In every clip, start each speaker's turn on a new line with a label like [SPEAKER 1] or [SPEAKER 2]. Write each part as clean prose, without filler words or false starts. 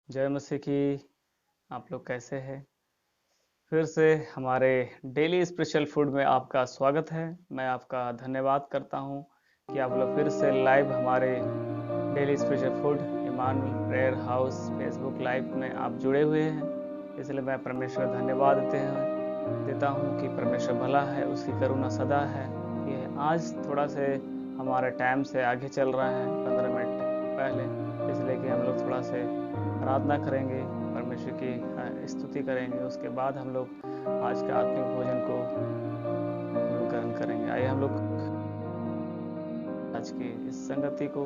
[SPEAKER 1] जय मसीह की। आप लोग कैसे हैं? फिर से हमारे डेली स्पेशल फूड में आपका स्वागत है। मैं आपका धन्यवाद करता हूं कि आप लोग फिर से लाइव हमारे daily special food Emmanuel prayer house Facebook live में आप जुड़े हुए हैं। इसलिए मैं परमेश्वर का धन्यवाद देता हूं कि परमेश्वर भला है, उसकी करुणा सदा है। ये आज थोड़ा से हमारे टाइम से आगे चल रहा है 15 मिनट पहले, इसलिए कि हम लोग थोड़ा से प्रार्थना करेंगे, परमेश्वर की स्तुति करेंगे। उसके बाद हम लोग आज के आत्मिक भोजन को ग्रहण करेंगे। आइए हम लोग आज की इस संगति को,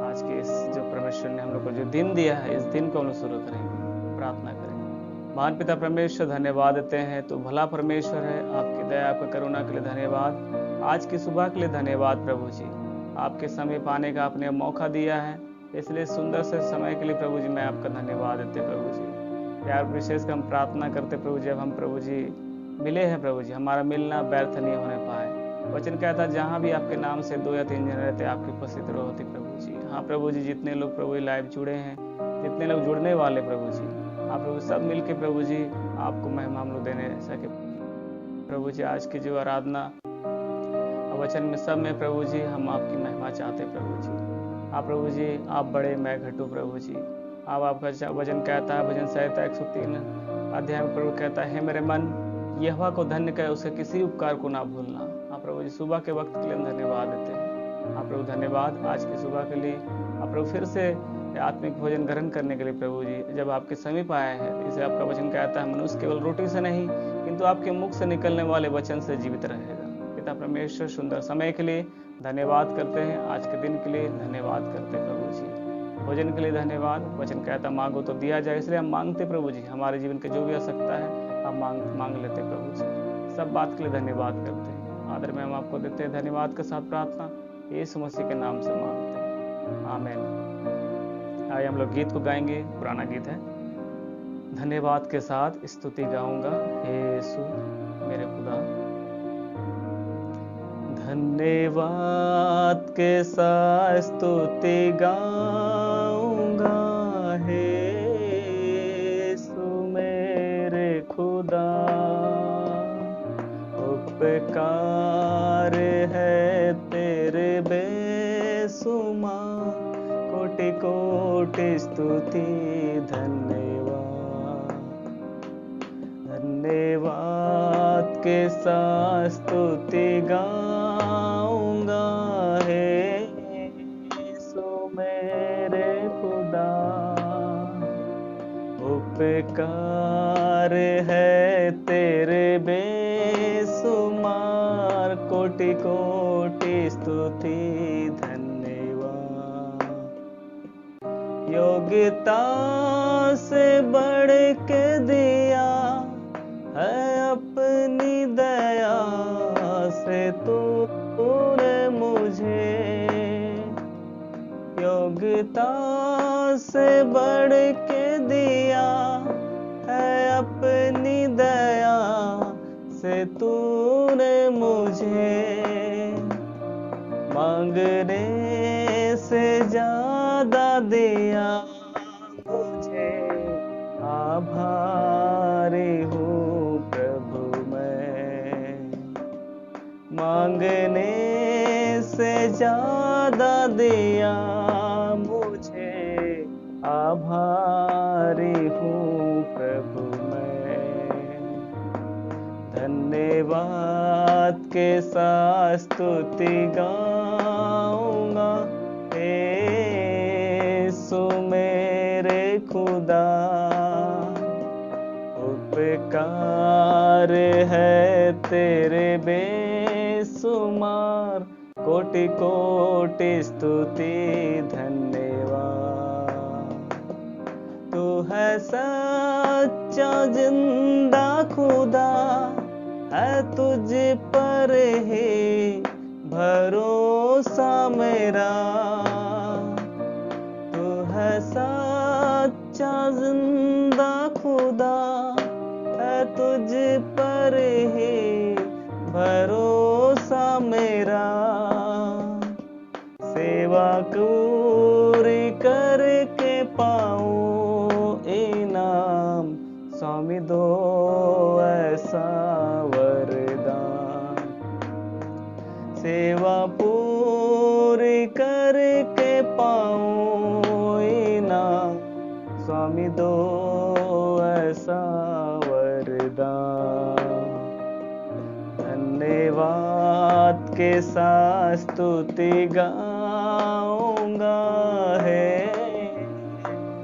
[SPEAKER 1] आज के इस जो परमेश्वर ने हम लोग को जो दिन दिया है, इस दिन को हम लोग शुरू करेंगे, प्रार्थना करेंगे। महान पिता परमेश्वर, धन्यवाद देते हैं, तो भला परमेश्वर है। आपकी दया, आपकी करुणा के लिए धन्यवाद। आज की सुबह के लिए धन्यवाद प्रभु जी। आपके समय पाने का आपने मौका दिया है, इसलिए सुंदर से समय के लिए प्रभु जी मैं आपका धन्यवाद देते प्रभु जी। प्यार विशेष का हम प्रार्थना करते प्रभु जी, अब हम प्रभु जी मिले हैं प्रभु जी, हमारा मिलना व्यर्थ नहीं होने पाए। वचन कहता है जहाँ भी आपके नाम से 2 या 3 जन रहते आपकी उपस्थिति होती प्रभु जी। हाँ प्रभु जी, जितने लोग प्रभु जी लाइव जुड़े हैं, जितने लोग जुड़ने वाले प्रभु जी, आप प्रभु सब मिल के प्रभु जी आपको महिमा हम लोग देने सके प्रभु जी। आज की जो आराधना वचन में सब में प्रभु जी हम आपकी महिमा चाहते प्रभु जी। आप प्रभु जी आप बड़े, मैं घटू प्रभु जी। आप आपका वचन कहता है, भजन संहिता 103 अध्याय में प्रभु कहता है, मेरे मन यहोवा को धन्य कहे, उसके किसी उपकार को ना भूलना। आप प्रभु जी सुबह के वक्त के लिए हम धन्यवाद देते हैं। आप प्रभु धन्यवाद आज की सुबह के लिए। आप प्रभु फिर से आत्मिक भोजन ग्रहण करने के लिए प्रभु जी जब आपके समीप आए हैं, इसे आपका वचन कहता है, मनुष्य केवल रोटी से नहीं किंतु आपके मुख से निकलने वाले वचन से जीवित रहेगा। पिता परमेश्वर, सुंदर समय के लिए धन्यवाद करते हैं, आज के दिन के लिए धन्यवाद करते हैं प्रभु जी। भोजन के लिए धन्यवाद। वचन कहता मांगो तो दिया जाए, इसलिए हम मांगते प्रभु जी। हमारे जीवन के जो भी आवश्यकता है हम मांग लेते प्रभु जी। सब बात के लिए धन्यवाद करते हैं, आदर में हम आपको देते हैं। धन्यवाद के साथ प्रार्थना यीशु मसीह के नाम से मांगते हैं, आमीन। आइए हम लोग गीत को गाएंगे, पुराना गीत है। धन्यवाद के साथ स्तुति गाऊंगा, हे यीशु मेरे खुदा। धन्यवाद के साथ स्तुति गाऊंगा, हे यीशु मेरे खुदा। उपकार है तेरे बेसुमार, कोटि कोटि स्तुति धन्यवाद। धन्यवाद के साथ स्तुति गाऊंगा, हे यीशु मेरे खुदा। उपकार है तेरे बेसुमार, कोटि कोटि स्तुति धन्यवाद। योग्यता से बढ़ के दिया है अपनी दया से तूने मुझे। योग्यता से बढ़ के दिया है अपनी दया से तूने मुझे। मांगने से ज्यादा दिया मुझे, आभारी हूँ प्रभु मैं। मांगने से ज्यादा दिया मुझे, आभारी हूँ प्रभु मैं। धन्यवाद के साथ स्तुति गाऊंगा, हे यीशु मेरे खुदा। उपकार है तेरे बेसुमार, कोटि कोटि स्तुति धन्यवाद। तू है सच्चा जिंदा खुदा, है तुझ पर ही भरोसा मेरा। तू है सच्चा जिंदा खुदा, है तुझ पर ही भरोसा मेरा। सेवा पूरी करके पाऊं स्वामी दो ऐसा वरदान। धन्यवाद के साथ स्तुति गाऊंगा है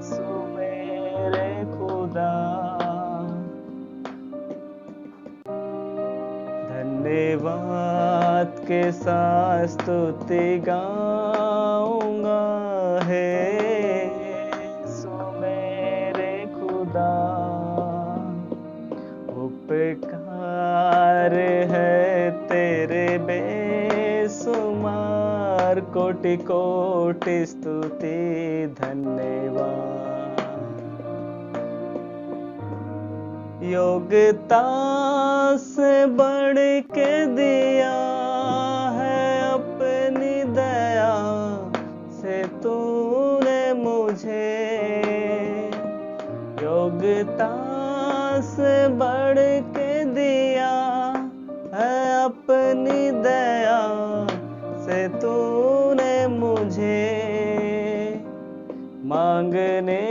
[SPEAKER 1] सो मेरे खुदा। धन्यवाद के साथ स्तुति गाऊंगा है सो मेरे खुदा। उपकार है तेरे बेसुमार, कोटि कोटि स्तुति धन्यवाद। योग्यता से बढ़ के दिया है अपनी दया से तूने मुझे। योग्यता से बढ़ के दिया है अपनी दया से तूने मुझे। मांगने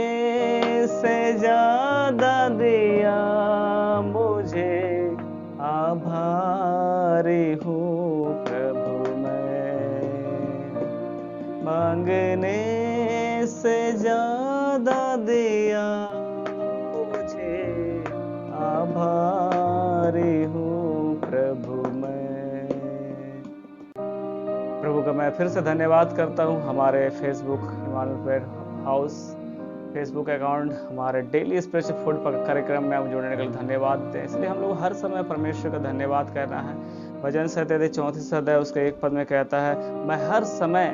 [SPEAKER 1] से ज्यादा दिया मुझे, आभारी हूँ प्रभु मैं। मांगने से ज्यादा दिया मुझे, आभारी हूँ प्रभु मैं। प्रभु का मैं फिर से धन्यवाद करता हूँ। हमारे Facebook Emmanuel prayer house Facebook account हमारे डेली स्पिरिचुअल फूड कार्यक्रम में हम जुड़ने के लिए धन्यवाद देते हैं। इसलिए हम लोग हर समय परमेश्वर का धन्यवाद करना है। भजन संहिता 34 अध्याय उसके 1 पद में कहता है, मैं हर समय,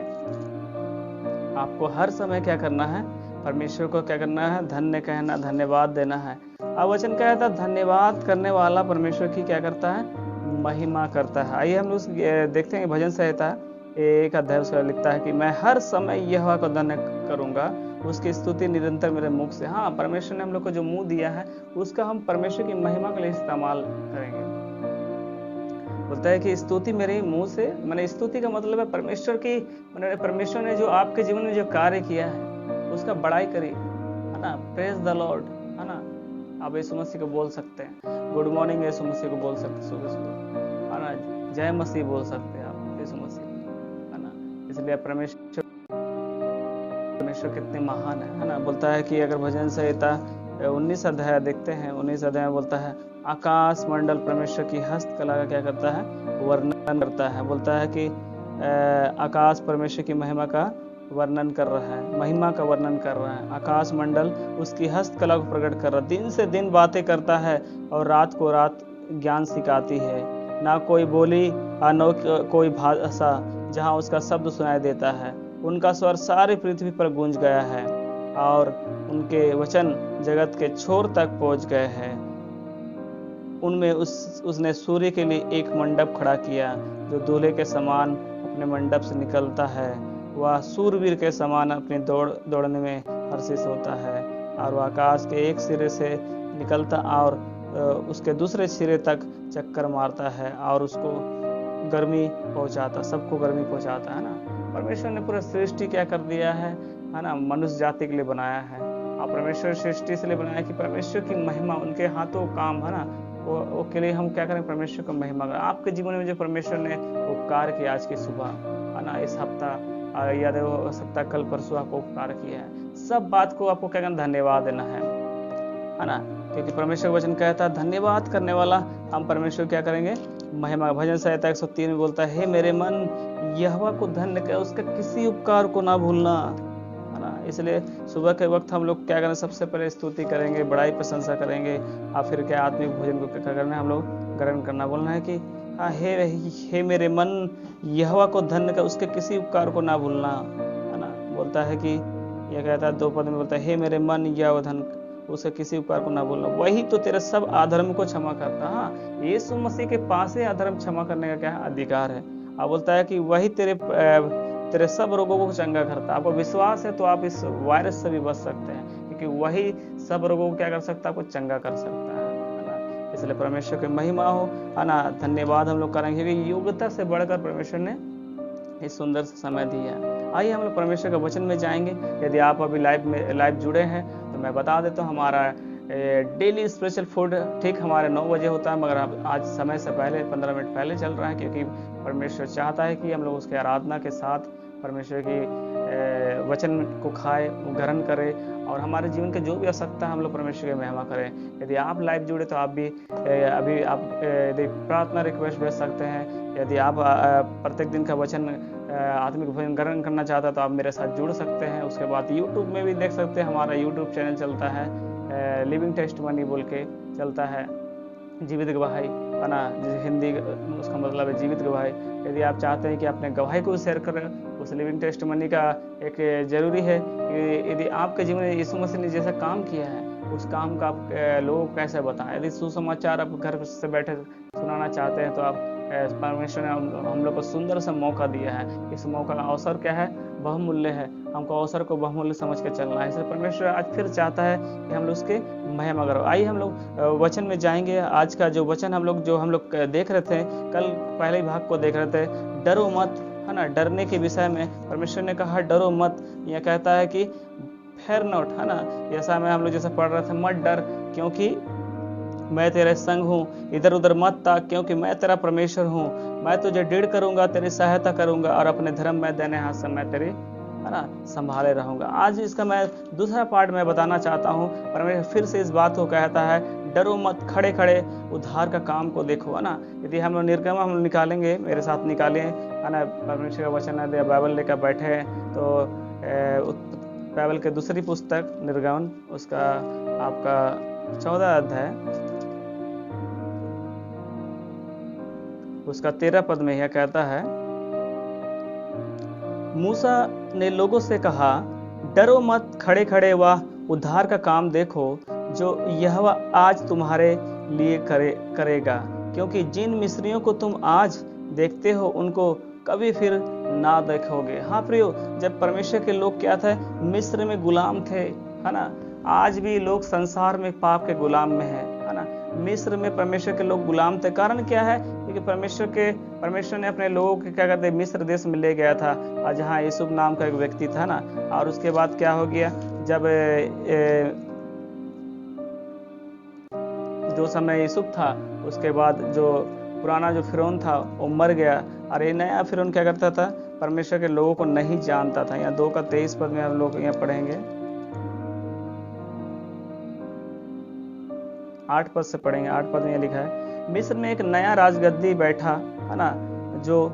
[SPEAKER 1] आपको हर समय क्या करना है? परमेश्वर को क्या करना है? धन्य कहना, धन्यवाद देना है। अब वचन कहता है धन्यवाद करने वाला परमेश्वर की क्या करता है? महिमा करता है। आइए हम लोग देखते हैं भजन संहिता 1 अध्याय उसका लिखता है कि मैं हर समय यहोवा को धन्य करूंगा, उसकी स्तुति निरंतर मेरे मुख से। हाँ, परमेश्वर ने हम लोग को जो मुंह दिया है उसका हम परमेश्वर की महिमा के लिए इस्तेमाल करेंगे। बोलता है कि स्तुति मेरे मुंह से, मैंने स्तुति का मतलब है परमेश्वर की, मैंने परमेश्वर ने जो आपके जीवन में जो कार्य किया है उसका बड़ाई करी, है ना। प्रेज द लॉर्ड, है ना। आप यीशु मसीह को बोल सकते हैं, गुड मॉर्निंग यीशु मसीह को बोल सकते हैं, सुबह सुबह, है ना। जय मसीह बोल सकते हैं आप यीशु मसीह, है ना। इसलिए परमेश्वर कितने महान है ना। बोलता है कि अगर भजन संहिता 19 अध्याय देखते हैं, 19 अध्याय में बोलता है आकाश मंडल परमेश्वर की हस्तकला का क्या करता है? वर्णन करता है। बोलता है कि आकाश परमेश्वर की महिमा का वर्णन कर रहा है, महिमा का वर्णन कर रहा है। आकाश मंडल उसकी हस्तकला को प्रकट कर रहा है। दिन से दिन बातें करता है और रात को रात ज्ञान सिखाती है। ना कोई बोली और न कोई भाषा जहाँ उसका शब्द सुनाई देता है। उनका स्वर सारी पृथ्वी पर गूंज गया है और उनके वचन जगत के छोर तक पहुंच गए हैं। उनमें उसने सूर्य के लिए एक मंडप खड़ा किया जो दूल्हे के समान अपने मंडप से निकलता है। वह सूरवीर के समान अपनी दौड़ने में हर्षित होता है और वह आकाश के एक सिरे से निकलता और उसके दूसरे सिरे तक चक्कर मारता है और उसको गर्मी पहुंचाता, सबको गर्मी पहुंचाता है ना। परमेश्वर ने पूरा सृष्टि क्या कर दिया है ना, मनुष्य जाति के लिए बनाया है। और परमेश्वर सृष्टि इसलिए बनाया कि परमेश्वर की महिमा, उनके हाथों काम है ना, वो के लिए हम क्या करें? परमेश्वर को महिमा करें। आपके जीवन में जो परमेश्वर ने उपकार किया आज की सुबह, है ना, इस हफ्ता याद हो सकता कल परसों आपको उपकार किया है, सब बात को आपको क्या करना? धन्यवाद देना है ना। क्योंकि परमेश्वर वचन कहता है धन्यवाद करने वाला हम परमेश्वर क्या करेंगे? महिमा। भजन संहिता 103 में बोलता है, हे मेरे मन यहोवा को धन्य कर, उसका किसी उपकार को ना भूलना, है ना। इसलिए सुबह के वक्त हम लोग क्या करें? सबसे पहले स्तुति करेंगे, बड़ाई प्रशंसा करेंगे और फिर क्या आत्मिक भोजन को क्या करना है? हम लोग ग्रहण करना। बोलना है कि हाँ, हे मेरे मन यहोवा को धन्य कर, उसके किसी उपकार को ना भूलना, है ना। बोलता है कि यह कहता है 2 पद में बोलता है, हे मेरे मन यहोवा धन्य, उसे किसी उपकार को ना भूलना, वही तो तेरे सब अधर्म को क्षमा करता। हाँ, यीशु मसीह के पास ही अधर्म क्षमा करने का क्या अधिकार है। अब बोलता है कि वही तेरे सब रोगों को चंगा करता। आपको विश्वास है तो आप इस वायरस से भी बच सकते हैं, क्योंकि वही सब रोगों को क्या कर सकता है? आपको चंगा कर सकता है ना। इसलिए परमेश्वर की महिमा हो, है ना। धन्यवाद हम लोग करेंगे क्योंकि योग्यता से बढ़कर परमेश्वर ने इस सुंदर से समय दिया। आइए हम लोग परमेश्वर के वचन में जाएंगे। यदि आप अभी लाइव जुड़े हैं तो तो मैं बता देता हूँ, हमारा डेली स्पेशल फूड ठीक हमारे 9 बजे होता है, मगर अब आज समय से पहले 15 मिनट पहले चल रहा है, क्योंकि परमेश्वर चाहता है कि हम लोग उसके आराधना के साथ परमेश्वर की वचन को खाए, ग्रहण करें और हमारे जीवन के जो भी आवश्यकता है हम लोग परमेश्वर की महिमा करें। यदि आप लाइव जुड़े तो आप भी अभी आप यदि प्रार्थना रिक्वेस्ट भेज सकते हैं। यदि आप प्रत्येक दिन का वचन आत्मिक भोजन ग्रहण करना चाहता है तो आप मेरे साथ जुड़ सकते हैं। उसके बाद यूट्यूब में भी देख सकते हैं, हमारा यूट्यूब चैनल चलता है लिविंग टेस्टमनी बोल के चलता है, जीवित गवाही है ना, हिंदी उसका मतलब है जीवित गवाही। यदि आप चाहते हैं कि अपने गवाही को शेयर करें, उस लिविंग टेस्टमनी का एक जरूरी है कि यदि आपके जीवन में यीशु मसीह ने जैसा काम किया है उस काम का आप लोगों को कैसे बताएं। यदि सुसमाचार आप घर से बैठे सुनाना चाहते हैं तो आप परमेश्वर ने हम लोग को सुंदर सा मौका दिया है। इस मौका का अवसर क्या है? बहुमूल्य है। हमको अवसर को बहुमूल्य समझ के चलना है। इसलिए परमेश्वर आज फिर चाहता है कि हम लोग उसके महिमा करो। आइए हम लोग वचन में जाएंगे। आज का जो वचन हम लोग देख रहे थे, कल पहले भाग को देख रहे थे, डरो मत, है ना। डरने के विषय में परमेश्वर ने कहा डरो मत। यह कहता है कि फेयर नॉट, है ना। ऐसा में हम लोग जैसे पढ़ रहे थे, मत डर क्योंकि मैं तेरे संग हूँ, इधर उधर मत ताक क्योंकि मैं तेरा परमेश्वर हूँ। मैं तुझे दृढ़ करूंगा, तेरी सहायता करूंगा और अपने धर्म में देने हाथ से मैं तेरी, है ना, संभाले रहूंगा। आज इसका मैं दूसरा पार्ट में बताना चाहता हूँ। परमेश्वर फिर से इस बात को कहता है, डरो मत, खड़े खड़े उद्धार का काम को देखो, है ना। यदि हम लोग निर्गम हम निकालेंगे, मेरे साथ निकालें, है ना, परमेश्वर का वचन है, बाइबल लेकर बैठे हैं तो बाइबल के दूसरी पुस्तक निर्गमन, उसका आपका 14 अध्याय, उसका 13 पद में यह कहता है, मूसा ने लोगों से कहा, डरो मत, खड़े खड़े वह उद्धार का काम देखो जो यहोवा आज तुम्हारे लिए करेगा, क्योंकि जिन मिस्रियों को तुम आज देखते हो उनको कभी फिर ना देखोगे। हाँ प्रियो, जब परमेश्वर के लोग क्या थे? मिस्र में गुलाम थे, है ना। आज भी लोग संसार में पाप के गुलाम में है ना। मिस्र में परमेश्वर के लोग गुलाम थे। कारण क्या है? क्योंकि परमेश्वर ने अपने लोगों के क्या करते, मिस्र देश में ले गया था, और जहाँ यूसुफ नाम का एक व्यक्ति था ना। और उसके बाद क्या हो गया, जब जो समय यूसुफ था, उसके बाद जो पुराना जो फिरौन था वो मर गया, और ये नया फिरौन क्या करता था? परमेश्वर के लोगों को नहीं जानता था। यहाँ 2 का 23 पद में हम लोग यहाँ पढ़ेंगे, 8 पद से पढ़ेंगे। 8 पद में यह लिखा है, मिस्र में एक नया राजगद्दी बैठा, है ना, जो,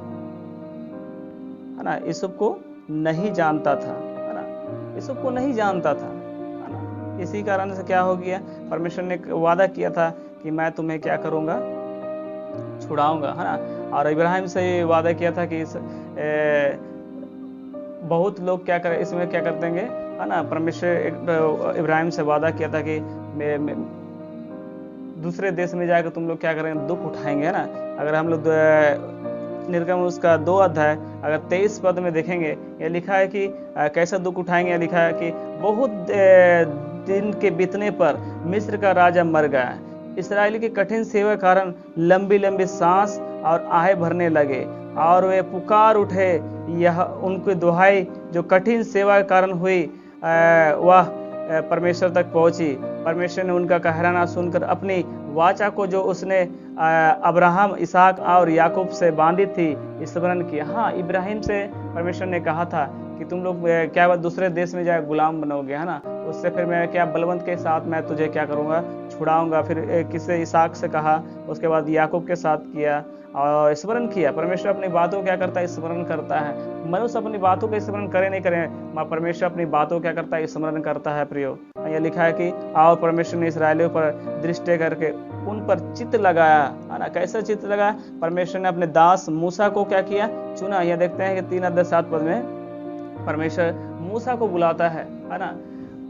[SPEAKER 1] है ना, यूसुफ को नहीं जानता था, है ना, यूसुफ को नहीं जानता था, है ना। इसी कारण से क्या हो गया, परमेश्वर ने वादा किया था कि मैं तुम्हें क्या करूंगा, छुड़ाऊंगा, है ना। और इब्राहिम से वादा किया था कि बहुत लोग क्या करें, इसमें क्या करते हैं, है ना। परमेश्वर इब्राहिम से वादा किया था कि दूसरे देश में जाकर तुम लोग क्या करेंगे, दुख उठाएंगे, है ना। अगर हम लोग निर्गम उसका 2 अध्याय अगर 23 पद में देखेंगे, यह लिखा है कि कैसा दुख उठाएंगे। यह लिखा है कि बहुत दिन के बीतने पर मिस्र का राजा मर गया। इस्राएली की कठिन सेवा के कारण लंबी लंबी सांस और आहें भरने लगे, और वे पुकार उठे। यह उनकी दुहाई जो कठिन सेवा के कारण हुई वह परमेश्वर तक पहुंची। परमेश्वर ने उनका कहराना सुनकर अपनी वाचा को जो उसने अब्राहम, इसहाक और याकूब से बांधी थी स्मरण किया। हाँ, इब्राहिम से परमेश्वर ने कहा था कि तुम लोग क्या दूसरे देश में जाए गुलाम बनोगे, है ना। उससे फिर मैं क्या बलवंत के साथ मैं तुझे क्या करूंगा, छुड़ाऊंगा। फिर किससे? इसहाक से कहा, उसके बाद याकूब के साथ किया और स्मरण किया। परमेश्वर अपनी बातों क्या करता है? स्मरण करता है। मनुष्य अपनी बातों का स्मरण करे नहीं करे, परमेश्वर अपनी बातों क्या करता है? स्मरण करता है। प्रियो, यह लिखा है कि और परमेश्वर ने इस्राएलियों पर दृष्टि करके उन पर चित्त लगाया, है ना। कैसे चित्त लगाया? परमेश्वर ने अपने दास मूसा को क्या किया? चुना। यह देखते हैं कि 3 अध्याय 7 पद में परमेश्वर मूसा को बुलाता है ना।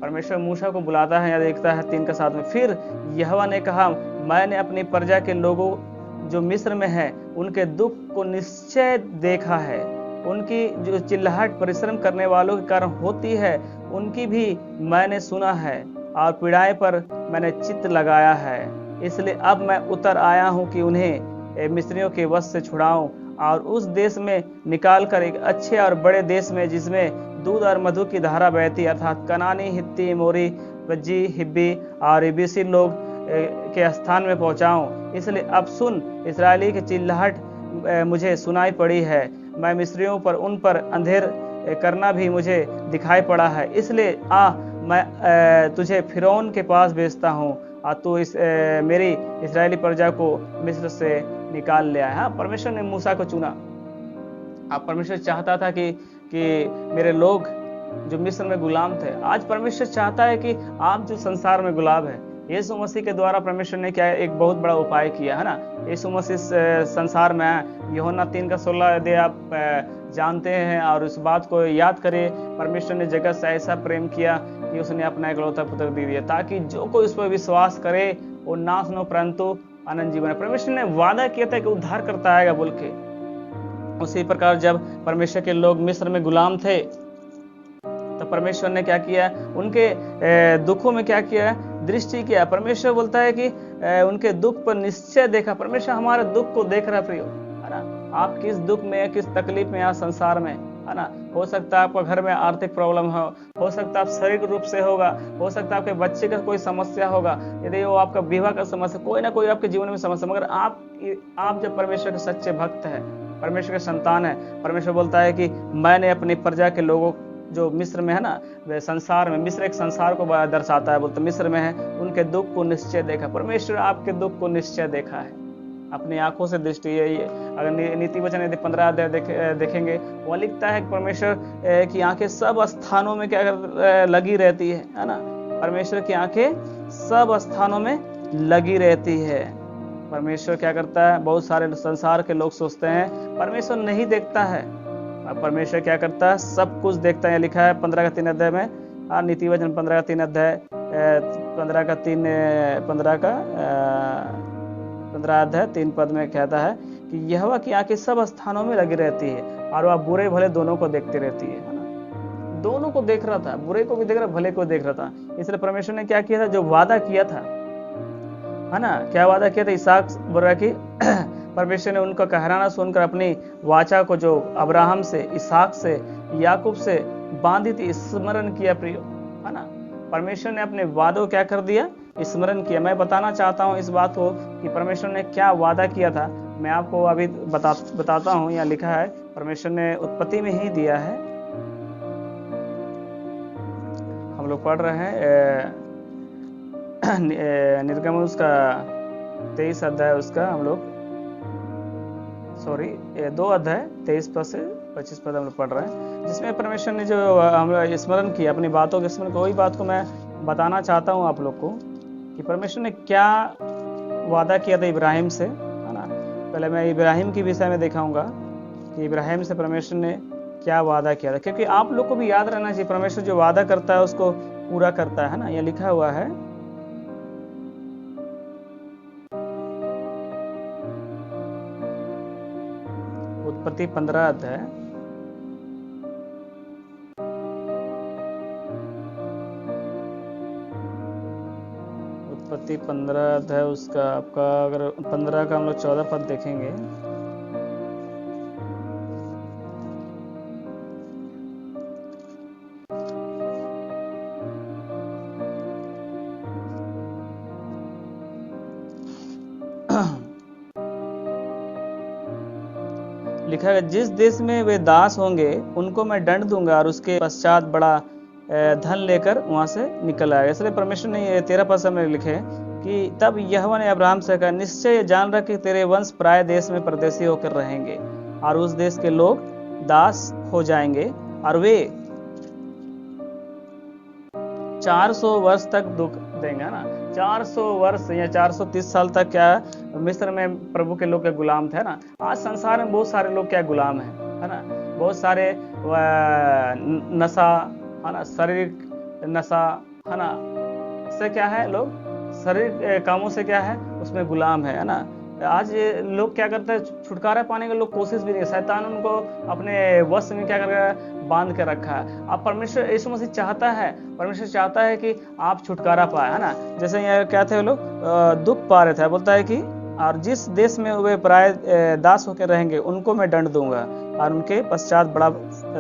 [SPEAKER 1] परमेश्वर मूसा को बुलाता है, यह देखता है 3 का 7 में। फिर यहोवा ने कहा, मैंने अपनी प्रजा के लोगों जो मिस्र में है उनके दुख को निश्चय देखा है। उनकी जो चिल्लाहट परिश्रम करने वालों के कारण होती है, उनकी भी मैंने सुना है, और पीड़ाएं पर मैंने चित्त लगाया है। इसलिए अब मैं उतर आया हूँ कि उन्हें मिस्रियों के वश से छुड़ाऊं और उस देश में निकाल कर एक अच्छे और बड़े देश में, जिसमें दूध और मधु की धारा बहती, अर्थात कनानी, हित्ती, मोरी, वज्जी, हिब्बी और इबीसी लोग के स्थान में पहुंचाऊं। इसलिए अब सुन, इस्राएली की चिल्लाहट मुझे सुनाई पड़ी है। मैं मिस्रियों पर उन पर अंधेर करना भी मुझे दिखाई पड़ा है। इसलिए मैं तुझे फिरौन के पास भेजता हूँ और तू मेरी इस्राएली प्रजा को मिस्र से निकाल ले आया। हाँ, परमेश्वर ने मूसा को चुना। अब परमेश्वर चाहता था कि मेरे लोग जो मिस्र में गुलाम थे, आज परमेश्वर चाहता है कि आप जो संसार में गुलाम है, यीशु मसीह के द्वारा परमेश्वर ने क्या एक बहुत बड़ा उपाय किया है ना। यीशु मसीह संसार में आया। यूहन्ना 3:16 यदि आप जानते हैं और उस बात को याद करिए, परमेश्वर ने जगत से ऐसा प्रेम किया कि उसने अपना इकलौता पुत्र दे दिया, ताकि जो कोई उस पर विश्वास करे वो नाश न हो परंतु अनंत जीवन है। परमेश्वर ने वादा किया था कि उद्धार करता आएगा बोल के। उसी प्रकार जब परमेश्वर के लोग मिस्र में गुलाम थे तो परमेश्वर ने क्या किया, उनके दुखों में क्या किया, दृष्टि किया। परमेश्वर बोलता है कि उनके दुख पर निश्चय देखा। परमेश्वर हमारे दुख को देख रहा प्रियो, है ना। आप किस दुख में, किस तकलीफ में यहाँ संसार में, है ना। हो सकता है आपका घर में आर्थिक प्रॉब्लम हो सकता है आप शारीरिक रूप से होगा, हो सकता है आपके बच्चे का कोई समस्या होगा, यदि वो आपका विवाह का समस्या, कोई ना कोई आपके जीवन में समस्या। मगर आप जब परमेश्वर के सच्चे भक्त है, परमेश्वर के संतान है, परमेश्वर बोलता है कि मैंने अपनी प्रजा के लोगों जो मिस्र में है ना, वे संसार में, मिस्र एक संसार को दर्शाता है, बोलते मिस्र में है, उनके दुख को निश्चय देखा। परमेश्वर आपके दुख को निश्चय देखा है, अपनी आंखों से दृष्टि है। ये अगर नीति वचन यदि 15 अध्याय देखेंगे, वह लिखता है कि परमेश्वर की आंखें सब स्थानों में क्या लगी रहती है ना। परमेश्वर की आंखें सब स्थानों में लगी रहती है। परमेश्वर क्या करता है, बहुत सारे संसार के लोग सोचते हैं परमेश्वर नहीं देखता है, परमेश्वर क्या करता है, सब कुछ देखता है। लिखा है 15 अध्याय में, नीति वचन 15 अध्याय 15 अध्याय 3 पद में कहता है कि यहोवा की आंखें सब स्थानों में लगी रहती है और वह बुरे भले दोनों को देखती रहती है ना। दोनों को देख रहा था, बुरे को भी देख रहा, भले को देख रहा था। इसलिए परमेश्वर ने क्या किया था, जो वादा किया था, है ना, क्या वादा किया था, इसहाक बोल रहा कि परमेश्वर ने उनका कहराना सुनकर अपनी वाचा को जो अब्राहम से, इसहाक से, याकूब से बांधी थी, स्मरण किया प्रियो, है ना। परमेश्वर ने अपने वादों क्या कर दिया, स्मरण किया। मैं बताना चाहता हूँ इस बात को कि परमेश्वर ने क्या वादा किया था। मैं आपको अभी बताता हूँ। यहाँ लिखा है, परमेश्वर ने उत्पत्ति में ही दिया है, हम लोग पढ़ रहे हैं निर्गम उसका 23 अध्याय, उसका हम लोग 2 अध्याय 23 पद से 25 पद हम लोग पढ़ रहे हैं, जिसमें परमेश्वर ने जो हम लोग स्मरण किया, अपनी बातों के स्मरण, वही बात को मैं बताना चाहता हूँ आप लोग को कि परमेश्वर ने क्या वादा किया था इब्राहिम से, है ना। पहले मैं इब्राहिम के विषय में दिखाऊंगा कि इब्राहिम से परमेश्वर ने क्या वादा किया था, क्योंकि आप लोग को भी याद रहना चाहिए परमेश्वर जो वादा करता है उसको पूरा करता है ना। यह लिखा हुआ है उत्पत्ति 15 अध्याय उत्पत्ति 15 अध्याय उसका आपका अगर 15 का हम लोग 14 पद देखेंगे, लिखा है जिस देश में वे दास होंगे उनको मैं दंड दूंगा और उसके पश्चात बड़ा धन लेकर वहां से निकल आएगा। इसलिए परमेश्वर ने 13 पद में लिखे कि तब यहोवा ने अब्राहम से कहा, निश्चय जान रख कि तेरे वंश प्राय देश में परदेशी होकर रहेंगे और उस देश के लोग दास हो जाएंगे और वे 400 वर्ष तक दुख देंगे ना। 400 वर्ष या 430 साल तक क्या मिस्र में प्रभु के लोग के गुलाम थे ना। आज संसार में बहुत सारे लोग क्या गुलाम है ना। बहुत सारे नशा, है ना, शारीरिक नशा, है ना, से क्या है, लोग शारीरिक कामों से क्या है उसमें गुलाम है ना। आज लोग क्या करते हैं, छुटकारा पाने का लोग कोशिश भी नहीं, शैतान उनको अपने वश में क्या कर बांध के रखा है। अब परमेश्वर यीशु मसीह चाहता है, परमेश्वर चाहता है कि आप छुटकारा पाए, है ना। जैसे यहाँ क्या थे लोग दुख पा रहे थे, बोलता है कि और जिस देश में वे प्राय दास होकर रहेंगे उनको मैं दंड दूंगा और उनके पश्चात बड़ा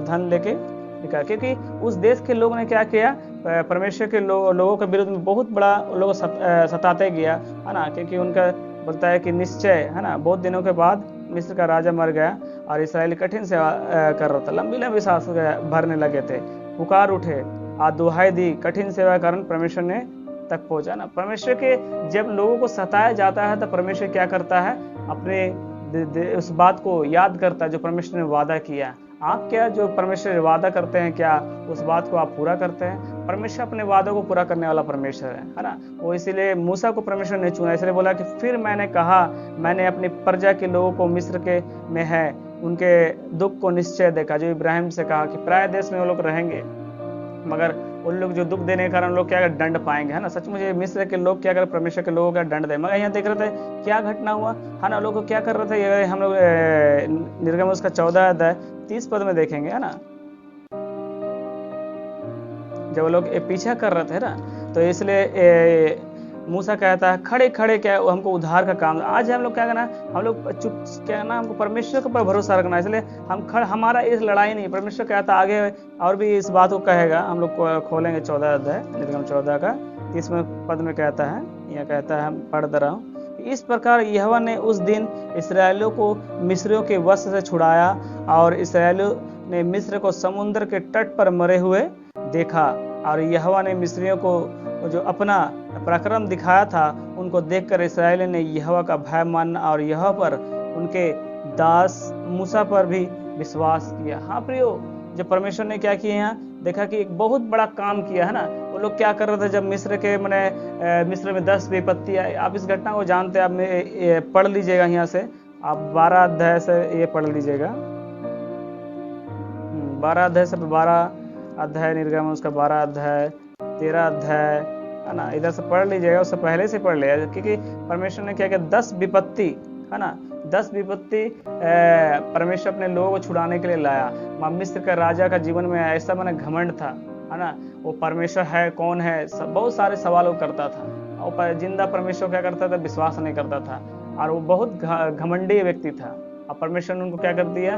[SPEAKER 1] धन लेके निकाल, क्योंकि उस देश के लोगों ने क्या किया, परमेश्वर के लोगों के विरुद्ध में बहुत बड़ा लोग सताते गया, है ना, क्योंकि उनका बोलता है कि निश्चय, है ना, बहुत दिनों के बाद मिस्र का राजा मर गया और इसराइली कठिन सेवा कर रहा था, लंबी लंबी सांस भरने लगे थे, पुकार उठे, दुहाई दी, कठिन सेवा के कारण परमेश्वर ने तक पहुंचा ना। परमेश्वर के जब लोगों को सताया जाता है तो परमेश्वर क्या करता है, अपने उस बात को याद करता है जो परमेश्वर ने वादा किया। आप क्या जो परमेश्वर वादा करते हैं, क्या उस बात को आप पूरा करते हैं? परमेश्वर अपने वादों को पूरा करने वाला परमेश्वर है ना। वो इसीलिए मूसा को परमेश्वर ने चुना, इसलिए बोला कि फिर मैंने कहा, मैंने अपनी प्रजा के लोगों को मिस्र के में है उनके दुख को निश्चय देखा। जो इब्राहिम से कहा कि प्राय देश में वो लोग रहेंगे, मगर उन लोग जो दुख देने के कारण लोग क्या दंड पाएंगे, है ना। सच मुझे मिस्र के लोग क्या कर परमेश्वर के लोगों का दंड दे। मगर यहाँ देख रहे थे क्या घटना हुआ, है ना। लोग क्या कर रहे थे, ये हम लोग निर्गम उसका 14 अध्याय 30 पद में देखेंगे, है ना। जब लोग पीछा कर रहे थे ना, तो इसलिए मूसा कहता है खड़े खड़े क्या हमको उद्धार का काम। आज हम लोग क्या करना, हम लोग चुप क्या ना, हमको परमेश्वर के ऊपर भरोसा रखना है। इसलिए हमारा इस लड़ाई नहीं, परमेश्वर कहता आगे और भी इस बात को कहेगा। हम लोग खोलेंगे 14 अध्याय निर्गम 14 का 30वें पद में कहता है, यह कहता है, हम पढ़ रहा हूँ, इस प्रकार यहोवा ने उस दिन इसराइलियों को मिस्रियों के वश से छुड़ाया और इसराइलियों ने मिस्र को समुद्र के तट पर मरे हुए देखा। और यहोवा ने मिस्रियों को जो अपना पराक्रम दिखाया था उनको देखकर इसराइलियों ने यहोवा का भय मानना और यहोवा पर उनके दास मूसा पर भी विश्वास किया। हाँ प्रियो, जब परमेश्वर ने क्या किया, यहाँ देखा कि एक बहुत बड़ा काम किया, है ना। वो लोग क्या कर रहे थे जब मिस्र में 10 विपत्ति आई। आप इस घटना को जानते हैं, आप पढ़ लीजिएगा, यहाँ से आप 12 अध्याय से ये पढ़ लीजिएगा, 12 अध्याय से 12 अध्याय निर्गम उसका 12 अध्याय 13 अध्याय, है ना, इधर से पढ़ लीजिएगा। उससे पहले से पढ़ लिया, क्योंकि परमेश्वर ने क्या किया, 10 विपत्ति, है ना, 10 विपत्ति परमेश्वर अपने लोगों को छुड़ाने के लिए लाया। मिस्र का राजा का जीवन में ऐसा घमंड था, है ना, वो परमेश्वर है कौन है, बहुत सारे सवाल वो करता था। और जिंदा परमेश्वर क्या करता था, विश्वास नहीं करता था, और वो बहुत घमंडी व्यक्ति था। और परमेश्वर ने उनको क्या कर दिया,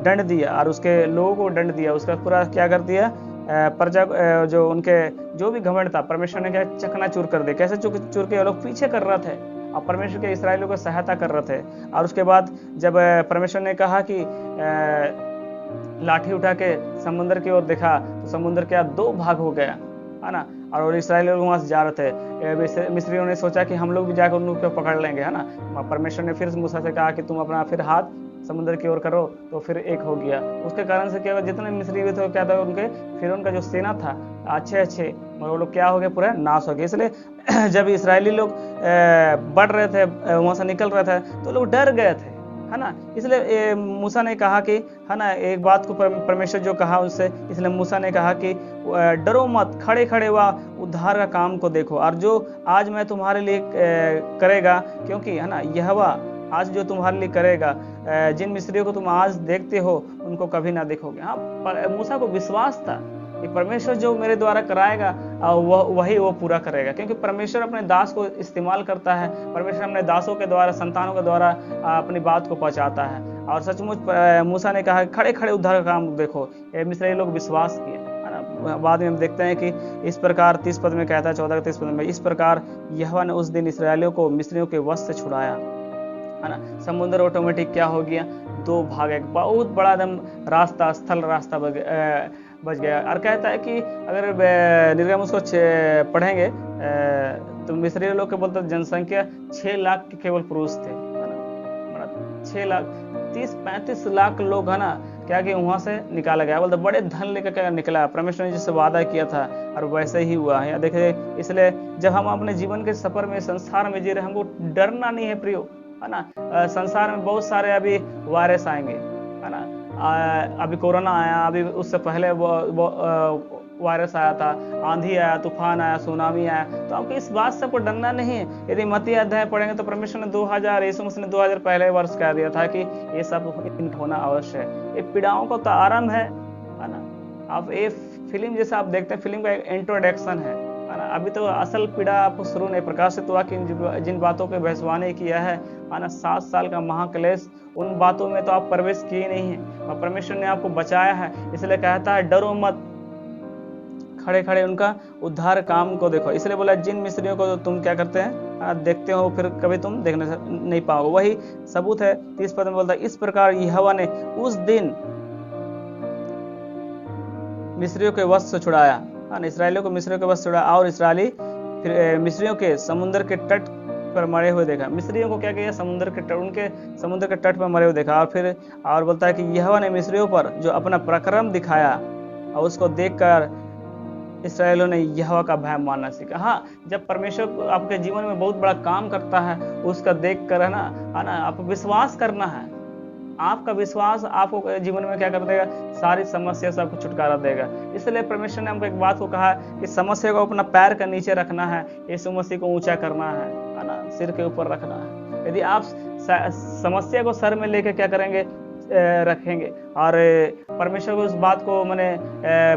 [SPEAKER 1] दंड दिया, और उसके लोगों को दंड दिया, उसका पूरा क्या कर दिया, प्रजा जो उनके जो भी घमंड था परमेश्वर ने क्या चकनाचूर कर दिया। कैसे चूर के लोग पीछे कर रहे थे और परमेश्वर के इसराइलियों को सहायता कर रहे थे। और उसके बाद जब परमेश्वर ने कहा कि लाठी उठा के समुद्र की ओर देखा, तो समुद्र क्या 2 भाग हो गया, है ना। और इसराइली लोग वहां से जा रहे थे। मिस्रियों ने सोचा कि हम लोग भी जाकर उनको पकड़ लेंगे, है ना। परमेश्वर ने फिर मूसा से कहा कि तुम अपना फिर हाथ समुद्र की ओर करो, तो फिर एक हो गया। उसके कारण से क्या हुआ, जितने मिस्री हुए थे क्या था, उनके फिर उनका जो सेना था अच्छे मगर वो लोग क्या हो गए, पूरा नाश हो गए। इसलिए जब इसराइली लोग बढ़ रहे थे, वहां से निकल रहे थे, तो लोग डर गए थे, है ना। इसलिए मूसा ने कहा कि, है ना, एक बात को परमेश्वर जो कहा उससे, इसलिए मूसा ने कहा कि डरो मत, खड़े खड़े हुआ उद्धार का काम को देखो, और जो आज मैं तुम्हारे लिए करेगा, क्योंकि, है ना, यहोवा आज जो तुम्हारे लिए करेगा, जिन मिस्रियों को तुम आज देखते हो उनको कभी ना देखोगे। हाँ, मूसा को विश्वास था कि परमेश्वर जो मेरे द्वारा कराएगा वही वो पूरा करेगा, क्योंकि परमेश्वर अपने दास को इस्तेमाल करता है। परमेश्वर अपने दासों के द्वारा, संतानों के द्वारा अपनी बात को पहुंचाता है। और सचमुच मूसा ने कहा खड़े खड़े उद्धार का काम देखो, मिस्री लोग विश्वास किए, है ना। बाद में हम देखते हैं कि इस प्रकार 30 पद में कहता है, 14 के 30 पद में, इस प्रकार यहोवा ने उस दिन इसराइलियों को मिस्रियों के वश से छुड़ाया, है ना। समुद्र ऑटोमेटिक क्या हो गया, 2 भाग, एक बहुत बड़ा एकदम रास्ता, स्थल रास्ता बच गया। और कहता है कि अगर निर्गम उसको पढ़ेंगे तो मिस्री लोग के बोलते जनसंख्या 6 लाख के केवल पुरुष थे, है ना। 6 लाख 30-35 लाख लोग, है ना, क्या कि वहां से निकाला गया। बोलते बड़े धन लेकर क्या निकला, परमेश्वर ने जिससे वादा किया था और वैसे ही हुआ है। देखिए, इसलिए जब हम अपने जीवन के सफर में, संसार में जी रहे, हमको डरना नहीं है प्रियो, है ना। संसार में बहुत सारे अभी वायरस आएंगे, है ना। अभी कोरोना आया, अभी उससे पहले वो वायरस आया था, आंधी आया, तूफान आया, सुनामी आया। तो हमको इस बात से डरना नहीं है। यदि मत्ती अध्याय पढ़ेंगे तो परमेश्वर ने 2000 यीशु मसीह ने 2000 पहले वर्ष कह दिया था कि ये सब होना अवश्य है। ये पीड़ाओं का तो आरंभ है ना। आप ये फिल्म जैसे आप देखते हैं, फिल्म का एक इंट्रोडक्शन है ना। अभी तो असल पीड़ा आपको शुरू नहीं, प्रकाशित हुआ कि जिन बातों पे भविष्यवाणी किया है ना, 7 साल का महाक्लेश, उन बातों में तो आप प्रवेश किए नहीं है और परमेश्वर ने आपको बचाया है। इसलिए कहता है डरो मत, खड़े खड़े उनका उद्धार काम को देखो। इसलिए बोला जिन मिस्रियों को तुम क्या करते हैं, देखते हो, फिर कभी तुम देखने नहीं पाओगे। वही सबूत है 30 पद में बोलता है, इस प्रकार यहोवा ने उस दिन मिस्रियों के वश से छुड़ाया, इसराइलियों को मिस्रियों के वश से छुड़ाया, और इसराइली फिर मिस्रियों के समुद्र के तट पर मरे हुए देखा। मिस्रियों को क्या किया, समुद्र के तट, उनके समुद्र के तट पर मरे हुए देखा। और फिर और बोलता है कि यहोवा ने मिस्रियों पर जो अपना पराक्रम दिखाया, और उसको देखकर इसराइलियों ने यहोवा का भय मानना सीखा। हाँ, जब परमेश्वर आपके जीवन में बहुत बड़ा काम करता है, उसका देख कर है ना आप विश्वास करना है। आपका विश्वास आपको जीवन में क्या कर देगा, सारी समस्या से आपको छुटकारा देगा। इसलिए परमेश्वर ने हमको एक बात को कहा कि समस्या को अपना पैर के नीचे रखना है, यीशु मसीह को ऊंचा करना है ना, सिर के ऊपर रखना है। यदि आप समस्या को सर में लेकर क्या करेंगे, रखेंगे, और परमेश्वर को उस बात को मैंने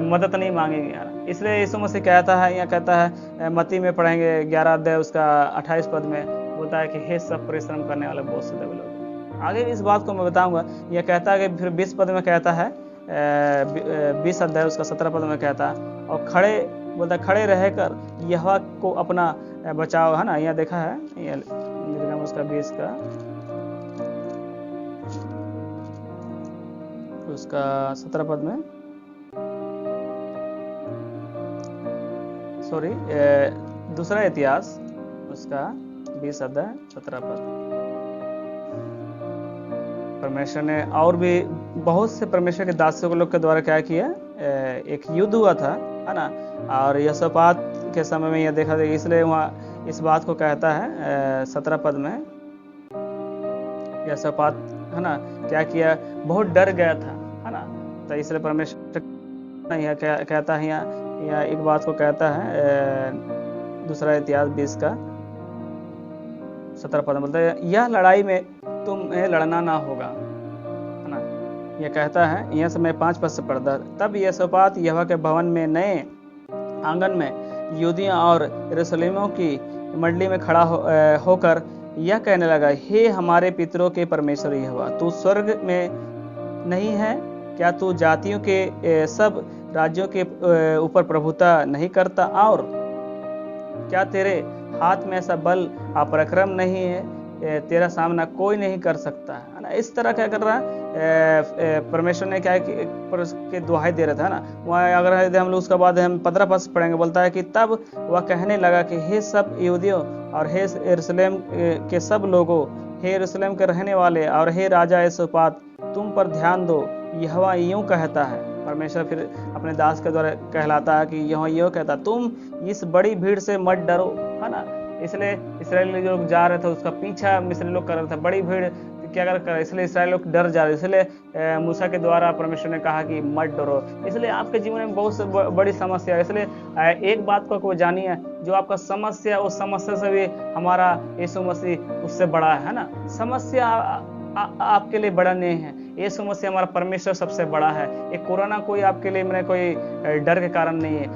[SPEAKER 1] मदद नहीं मांगेंगे यार। इसलिए यीशु मसीह कहता है, यहाँ कहता है, मत्ती में पढ़ेंगे 11 अध्याय उसका 28 पद में बोलता है कि हे सब परिश्रम करने वाले बोझ से दबे लोग। आगे इस बात को मैं बताऊंगा। यह कहता है कि फिर 20 पद में कहता है, 20 अध्याय उसका 17 पद में कहता है, और खड़े बोलता खड़े रहकर यहोवा को अपना बचाओ, है ना। यह देखा है निर्गम उसका 20 का उसका 17 पद में, सॉरी दूसरा इतिहास उसका 20 अध्याय 17 पद। परमेश्वर ने और भी बहुत से परमेश्वर के दासों लोग के द्वारा क्या किया, एक युद्ध हुआ था, है ना। और यहोशापात के समय में यह देखा जाएगा, इसलिए वहाँ इस बात को कहता है 17 पद में, यहोशापात है ना क्या किया, बहुत डर गया था, है ना। तो इसलिए परमेश्वर यह कहता है, यहाँ एक बात को कहता है, दूसरा इतिहास 20 का 17 पद में बोलता है, यह लड़ाई में तुम्हें लड़ना ना होगा, है ना। यह कहता है, यहाँ से मैं 5 पद से पढ़ता। तब यहोशापात यहोवा के भवन में नए आंगन में यहूदियों और यरूशलेमियों की मंडली में खड़ा होकर यह कहने लगा, हे हमारे पितरों के परमेश्वर यहोवा, तू स्वर्ग में नहीं है क्या? तू जातियों के सब राज्यों के ऊपर प्रभुता नहीं करता? और क्या तेरे हाथ में ऐसा बल पराक्रम नहीं है, तेरा सामना कोई नहीं कर सकता है ना। इस तरह क्या कर रहा है परमेश्वर ने, क्या के दुहाई दे रहा था ना। वहाँ अगर हम लोग उसके बाद हम 15 पद पढ़ेंगे, बोलता है कि तब वह कहने लगा कि हे सब यहूदियों और हे यरूशलेम के सब लोगों, हे यरूशलेम के रहने वाले और हे राजा यहोशापात, तुम पर ध्यान दो, यहोवा यूं कहता है। परमेश्वर फिर अपने दास के द्वारा कहलाता है कि यहोवा यूं कहता, तुम इस बड़ी भीड़ से मत डरो, है ना। इसलिए इसराइली लोग जा रहे थे, उसका पीछा मिस्री लोग कर रहे थे, बड़ी भीड़ क्या कर, इसलिए इसराइली लोग डर जा रहे। इसलिए मूसा के द्वारा परमेश्वर ने कहा कि मत डरो। इसलिए आपके जीवन में बहुत बड़ी समस्या है, इसलिए एक बात को जानिए, जो आपका समस्या, उस समस्या से भी हमारा यीशु मसीह उससे बड़ा है ना। समस्या आपके लिए बड़ा नहीं है, यीशु मसीह हमारा परमेश्वर सबसे बड़ा है। एक कोरोना कोई आपके लिए मैंने कोई डर के कारण नहीं है,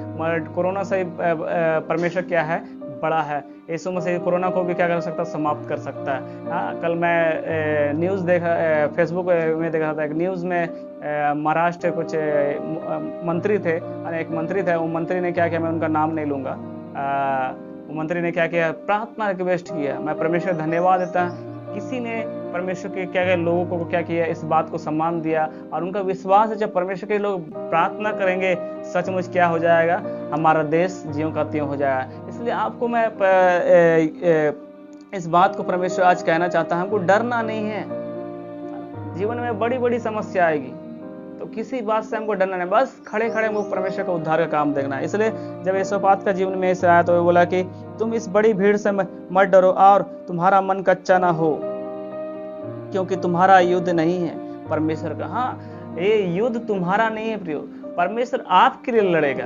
[SPEAKER 1] कोरोना से परमेश्वर क्या है, बड़ा है। यीशु मसीह कोरोना को भी क्या कर सकता है, समाप्त कर सकता है। हाँ, कल मैं न्यूज़ देखा, फेसबुक में देख रहा था, एक न्यूज़ में महाराष्ट्र कुछ मंत्री थे, एक मंत्री थे, वो मंत्री ने क्या किया, मैं उनका नाम नहीं लूँगा, वो मंत्री ने क्या किया, प्रार्थना रिक्वेस्ट किया। मैं परमेश्वर धन्यवाद देता हूँ, किसी ने परमेश्वर के क्या किया, लोगों को क्या किया, इस बात को सम्मान दिया, और उनका विश्वास है जब परमेश्वर के लोग प्रार्थना करेंगे, सचमुच क्या हो जाएगा, हमारा देश ज्यों का त्यों हो जाएगा। इसलिए आपको मैं इस बात को परमेश्वर आज कहना चाहता हूं, हमको डरना नहीं है। जीवन में बड़ी बड़ी समस्या आएगी, तो किसी बात से हमको डरना नहीं, बस खड़े खड़े हमको परमेश्वर का उद्धार का काम देखना है। इसलिए जब यहोशापात का जीवन में ऐसे आया तो वो बोला कि तुम इस बड़ी भीड़ से मत डरो और तुम्हारा मन कच्चा ना हो, क्योंकि तुम्हारा युद्ध नहीं है परमेश्वर का। हाँ, ये युद्ध तुम्हारा नहीं है प्रियो, परमेश्वर आपके लिए लड़ेगा।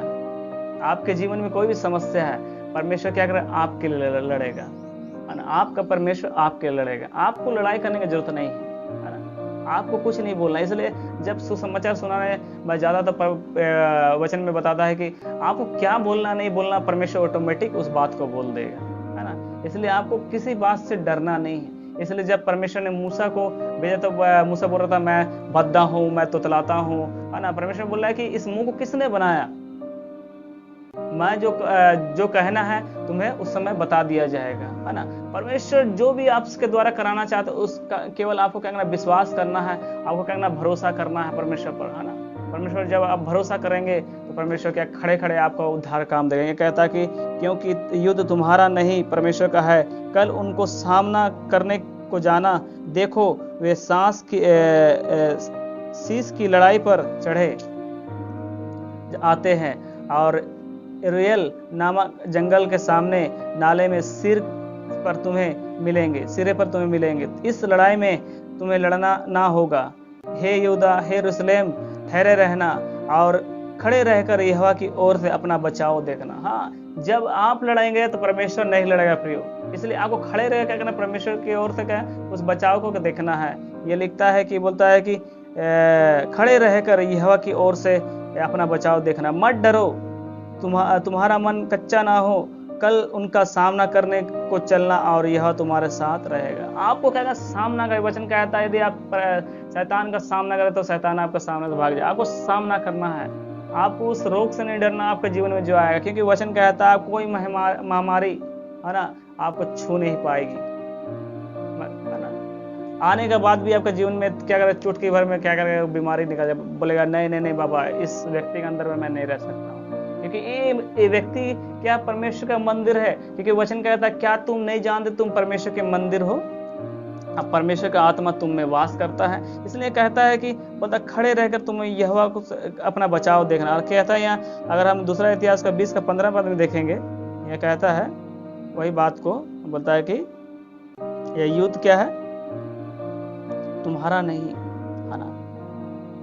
[SPEAKER 1] आपके जीवन में कोई भी समस्या है, परमेश्वर क्या करे, आपके लिए लड़ेगा, है ना। आपका परमेश्वर आपके लिए लड़ेगा, आपको लड़ाई करने की जरूरत नहीं है ना, आपको कुछ नहीं बोलना। इसलिए जब सुसमाचार सुनाने मैं ज्यादातर वचन में बताता है कि आपको क्या बोलना नहीं बोलना, परमेश्वर ऑटोमेटिक उस बात को बोल देगा, है ना। इसलिए आपको किसी बात से डरना नहीं है। इसलिए जब परमेश्वर ने मूसा को भेजा तो मूसा बोल रहा था, मैं भद्दा हूँ, मैं तुतलाता हूँ, है ना। परमेश्वर बोल रहा है कि इस मुंह को किसने बनाया, मैं जो कहना है तुम्हें उस समय बता दिया जाएगा, है ना। परमेश्वर जो भी आपके द्वारा कराना चाहते उसका केवल आपको क्या करना, विश्वास करना है, आपको क्या करना, भरोसा करना है परमेश्वर पर, है ना। परमेश्वर जब आप भरोसा करेंगे तो परमेश्वर क्या खड़े खड़े आपका उद्धार काम देगा। ये कहता है कि क्योंकि युद्ध तुम्हारा नहीं परमेश्वर का है, कल उनको सामना करने को जाना, देखो वे शीश की लड़ाई पर चढ़े आते हैं और इरुएल नामक जंगल के सामने नाले में सिरे पर तुम्हें मिलेंगे। इस लड़ाई में तुम्हें लड़ना ना होगा। हे यहूदा, हे यरूशलेम, ठहरे रहना और खड़े रहकर यहोवा की ओर से अपना बचाव देखना। हाँ, जब आप लड़ाएंगे तो परमेश्वर नहीं लड़ेगा प्रियो, इसलिए आपको खड़े रह क्या करना, परमेश्वर की ओर से क्या उस बचाव को देखना है। ये लिखता है कि बोलता है कि खड़े रहकर यहोवा की ओर से अपना बचाव देखना, मत डरो, तुम्हारा मन कच्चा ना हो, कल उनका सामना करने को चलना और यह तुम्हारे साथ रहेगा। आपको क्या सामना का वचन कहता है, यदि आप शैतान का सामना करें तो शैतान आपका सामने से भाग जाए। आपको सामना करना है, आपको उस रोग से नहीं डरना आपके जीवन में जो आएगा, क्योंकि वचन कहता है कोई महामारी, है ना, आपको छू नहीं पाएगी, है ना। आने के बाद भी आपके जीवन में क्या करे, चुटकी भर में क्या करेगा, बीमारी निकल जाए, बोलेगा नहीं बाबा, इस व्यक्ति के अंदर में मैं नहीं रह सकता, क्योंकि ये व्यक्ति क्या परमेश्वर का मंदिर है। क्योंकि वचन कहता है क्या तुम नहीं जानते तुम परमेश्वर के मंदिर हो, अब परमेश्वर का आत्मा तुम में वास करता है। इसलिए कहता है कि बोलता खड़े रहकर तुम यहोवा को अपना बचाव देखना। और कहता है यहाँ, अगर हम दूसरा इतिहास का 20 का 15 पद में देखेंगे, यह कहता है वही बात को, बोलता है कि यह युद्ध क्या है, तुम्हारा नहीं, है ना।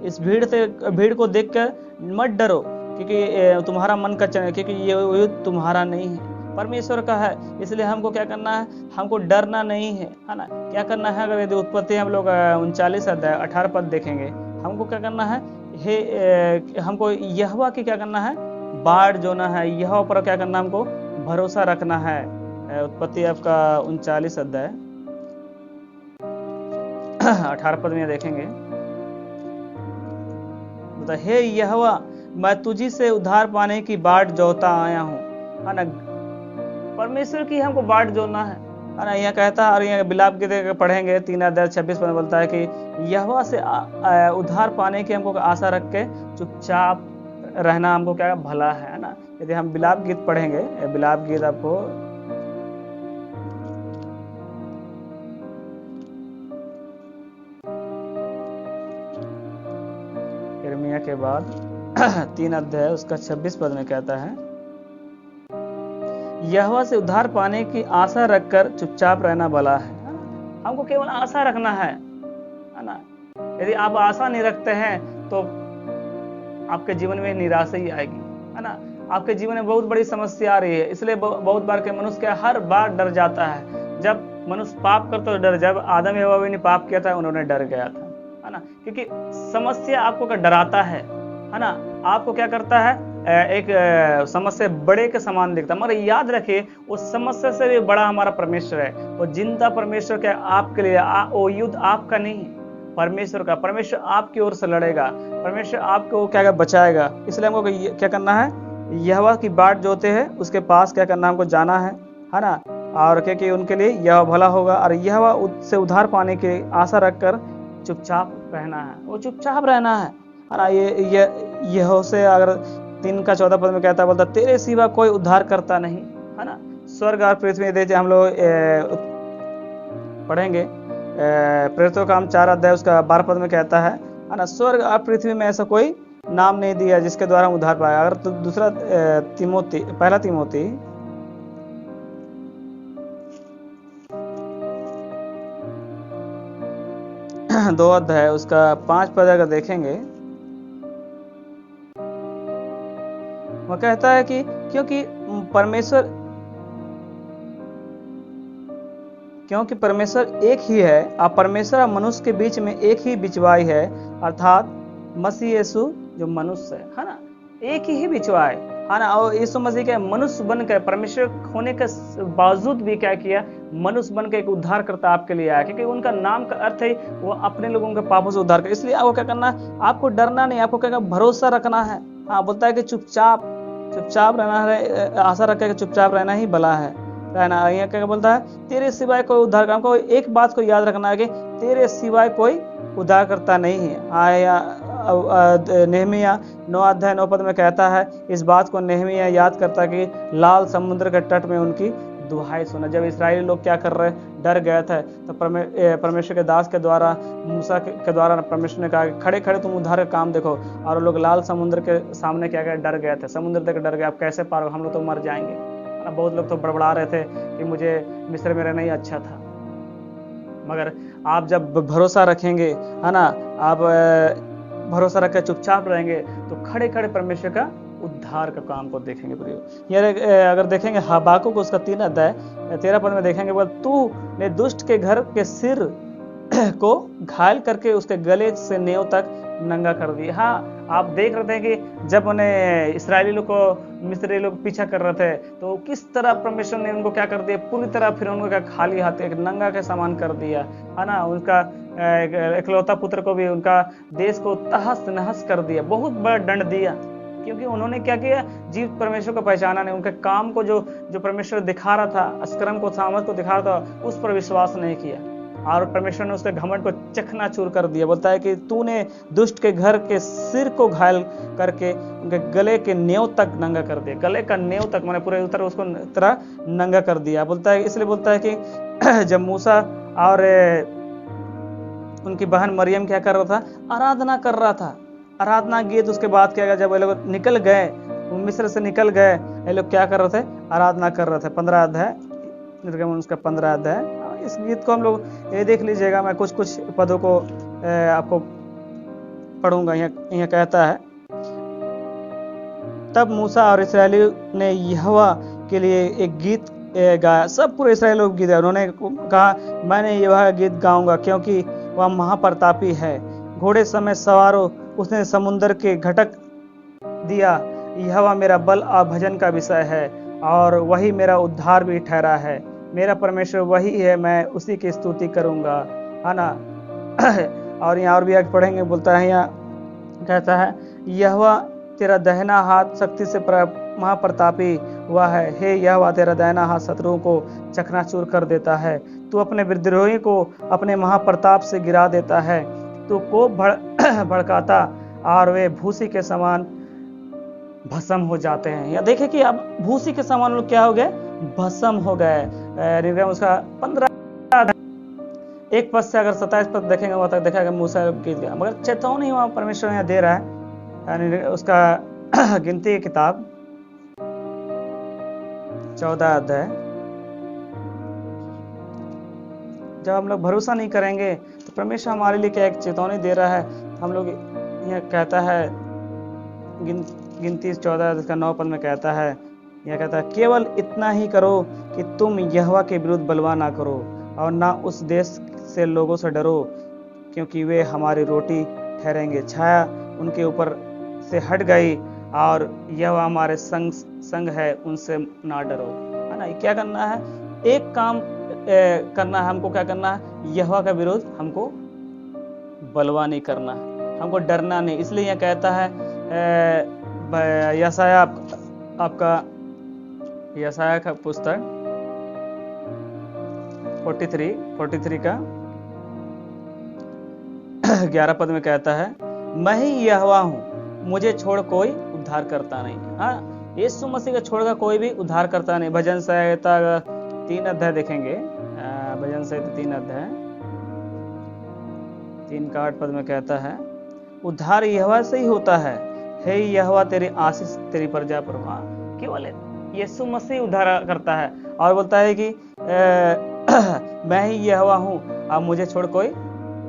[SPEAKER 1] इस भीड़ को देखकर मत डरो, क्योंकि तुम्हारा मन का चैन, क्योंकि ये युद्ध तुम्हारा नहीं है, परमेश्वर का है। इसलिए हमको क्या करना है, हमको डरना नहीं है ना। क्या करना है, अगर यदि उत्पत्ति हम लोग 39 अध्याय 18 पद देखेंगे, हमको क्या करना है, हमको यहोवा की क्या करना है, बाढ़ जोना है, यहोवा पर क्या करना, हमको भरोसा रखना है। उत्पत्ति आपका 39 अध्याय 18 पद में देखेंगे, हे यहोवा, मैं तुझी से उद्धार पाने की बाट जोता आया हूँ, है ना। परमेश्वर की हमको बाट जोड़ना है ना। यहाँ कहता है, और यहाँ बिलाप गीत पढ़ेंगे 3 अध्याय 26 में बोलता है कि यहोवा से उद्धार पाने की हमको आशा रख के चुपचाप रहना हमको क्या भला है ना। यदि हम बिलाप गीत पढ़ेंगे, बिलाप गीत आपको यिर्मयाह के बाद 3 अध्याय उसका 26 पद में कहता है, यहोवा से उद्धार पाने की आशा रखकर चुपचाप रहना भला है। हमको केवल आशा रखना है ना। यदि आप आशा नहीं रखते हैं तो आपके जीवन में निराशा ही आएगी, है ना। आपके जीवन में बहुत बड़ी समस्या आ रही है। इसलिए बहुत बार के मनुष्य हर बार डर जाता है। जब मनुष्य पाप करता तो डर, जब आदम एवं हव्वा ने पाप किया था उन्होंने डर गया था, है ना। क्योंकि समस्या आपको डराता है ना। आपको क्या करता है, एक समस्या बड़े के समान दिखता है, मगर याद रखिए उस समस्या से भी बड़ा हमारा परमेश्वर है। वो जिंदा परमेश्वर क्या आपके लिए, वो युद्ध आपका नहीं है, परमेश्वर का। परमेश्वर आपकी ओर से लड़ेगा, परमेश्वर आपको क्या बचाएगा। इसलिए हमको क्या करना है, यहोवा की बाट जोते हैं उसके पास क्या करना, हमको जाना है ना। और क्योंकि उनके लिए यह भला होगा, और यहोवा से उद्धार पाने की आशा रखकर चुपचाप रहना है, वो चुपचाप रहना है ना। ये से अगर 3 का 14 पद में कहता है, बोलता तेरे सिवा कोई उद्धार करता नहीं, है ना। स्वर्ग और पृथ्वी देते हम लोग पढ़ेंगे, प्रेरितों का 4 अध्याय उसका 12 पद में कहता है ना, स्वर्ग और पृथ्वी में ऐसा कोई नाम नहीं दिया जिसके द्वारा हम उद्धार पाए। अगर तो दूसरा पहला तिमोथी 2 अध्याय उसका 5 पद अगर देखेंगे, वह कहता है कि क्योंकि परमेश्वर एक ही है, और परमेश्वर और मनुष्य के बीच में एक ही बिचवाई है, अर्थात मसीह यीशु जो मनुष्य है ना। एक ही बिचवाई है ना। और यीशु मसीह के मनुष्य बनकर, परमेश्वर होने के बावजूद भी क्या किया, मनुष्य बनकर एक उद्धार करता आपके लिए आया, क्योंकि उनका नाम का अर्थ है वो अपने लोगों के पापों से उद्धार कर। इसलिए आपको क्या करना है, आपको डरना नहीं, आपको क्या भरोसा रखना है। हाँ, बोलता है कि चुपचाप चुपचाप रहना है, आशा रखे कि चुपचाप रहना ही भला है, रहना। यहाँ क्या बोलता है, तेरे सिवाय कोई उद्धार, हमको एक बात को याद रखना है कि तेरे सिवाय कोई उद्धार करता नहीं है। आया नेहमिया 9 अध्याय 9 पद में कहता है, इस बात को नेहमिया याद करता है कि लाल समुद्र के तट में उनकी दुहाई सुना। जब इस्राएली लोग क्या कर रहे, डर गए थे, तो परमेश्वर के दास के द्वारा, मूसा के द्वारा परमेश्वर ने कहा, खड़े खड़े तुम उद्धार का काम देखो। और लोग लाल समुद्र के सामने क्या गए, डर गए थे, समुद्र देख डर गए, अब कैसे पार हो, हम लोग तो मर जाएंगे। बहुत लोग तो बड़बड़ा रहे थे कि मुझे मिस्र में रहना ही अच्छा था। मगर आप जब भरोसा रखेंगे, है ना, आप भरोसा रख कर चुपचाप रहेंगे, तो खड़े खड़े परमेश्वर का उद्धार का काम को देखेंगे। प्रियो, अगर देखेंगे हबाकुक उसका 3 अध्याय 13 पद में देखेंगे, बोल तू ने दुष्ट के घर के सिर को घायल करके उसके गले से नेव तक नंगा कर दिया। हाँ, आप देख रहे थे कि जब उन्हें इसराइली लोग को मिस्री लोग पीछा कर रहे थे, तो किस तरह परमेश्वर ने उनको क्या कर दिया, पूरी तरह फिर उनको क्या खाली हाथ एक नंगा के समान कर दिया, है ना। उनका इकलौता पुत्र को भी, उनका देश को तहस नहस कर दिया, बहुत बड़ा दंड दिया, क्योंकि उन्होंने क्या किया, जीवित परमेश्वर को पहचाना नहीं, उनके काम को जो परमेश्वर दिखा रहा था, अस्करम को, सामर्थ को दिखा रहा था, उस पर विश्वास नहीं किया, और परमेश्वर ने उसके घमंड को चकनाचूर कर दिया। बोलता है कि तूने दुष्ट के घर के सिर को घायल करके उनके गले के नेव तक नंगा कर दिया, गले का नेव तक, मैंने पूरे उतर उसको तरह नंगा कर दिया। बोलता है, इसलिए बोलता है कि जब मूसा और उनकी बहन मरियम क्या कर रहा था, आराधना कर रहा था, आराधना गीत, उसके बाद क्या गया, जब ये लोग निकल गए, मिस्र से निकल गए, ये लोग क्या कर रहे थे, आराधना कर रहे थे। 15 अध्याय निर्गमन उसका 15 अध्याय, इस गीत को हम लोग ये देख लीजिएगा, मैं कुछ कुछ पदों को आपको पढ़ूंगा। यहाँ कहता है, तब मूसा और इस्राएली ने यहोवा के लिए एक गीत गाया। सब पूरे इस्राएल लोग गीत गाए। उन्होंने कहा, मैंने यहोवा गीत गाऊंगा क्योंकि वह महाप्रतापी है। घोड़े समेत सवारों, उसने समुद्र के घटक दिया। यहोवा मेरा बल और भजन का विषय है, और वही मेरा उद्धार भी ठहरा है। मेरा परमेश्वर वही है, मैं उसी की स्तुति करूंगा, है ना। और यहाँ और भी आगे पढ़ेंगे, बोलता है, यहाँ कहता है, यहोवा तेरा दाहिना हाथ शक्ति से महाप्रतापी हुआ है। हे यहोवा, तेरा दाहिना हाथ शत्रुओं को चकनाचूर कर देता है। तू अपने विद्रोही को अपने महाप्रताप से गिरा देता है। तू कोप भड़काता और वे भूसी के समान भस्म हो जाते हैं। या देखे कि अब भूसी के समान लोग क्या हो गए, भस्म हो गए। निर्गम उसका 15 1 पद से अगर 27 पद देखेंगे, वहां तक देखा मूसा गीत गया, मगर चेतावनी वहां परमेश्वर यहाँ दे रहा है। उसका गिनती की किताब 14 अध्याय, जब हम लोग भरोसा नहीं करेंगे तो परमेश्वर हमारे लिए क्या एक चेतावनी दे रहा है। हम लोग यह कहता है, गिनती 14 इसका 9 पद में कहता है, यह कहता है, केवल इतना ही करो कि तुम यहोवा के विरुद्ध बलवा ना करो, और ना उस देश से लोगों से डरो, क्योंकि वे हमारी रोटी ठहरेंगे। छाया उनके ऊपर से हट गई, और यहोवा हमारे संग है, उनसे ना डरो, है ना। क्या करना है, एक काम करना है हमको, क्या करना है, यहोवा का विरोध हमको बलवा नहीं करना, हमको डरना नहीं। इसलिए यह कहता है यशाया, आपका यशाया का पुस्तक 43 का 11 पद में कहता है, मैं ही यहोवा हूं, मुझे छोड़ कोई उद्धार करता नहीं। हाँ, यीशु मसीह का छोड़कर कोई भी उद्धार करता नहीं। भजन संहिता 3 अध्याय देखेंगे, भजन संहिता 3 अध्याय 3 का 8 पद में कहता है, उद्धार यहोवा से ही होता है। हे यहोवा, तेरी आशीष तेरी प्रजा पर। केवल यीशु मसीह उद्धार करता है, और बोलता है कि मैं ही यहोवा हूं, अब मुझे छोड़ कोई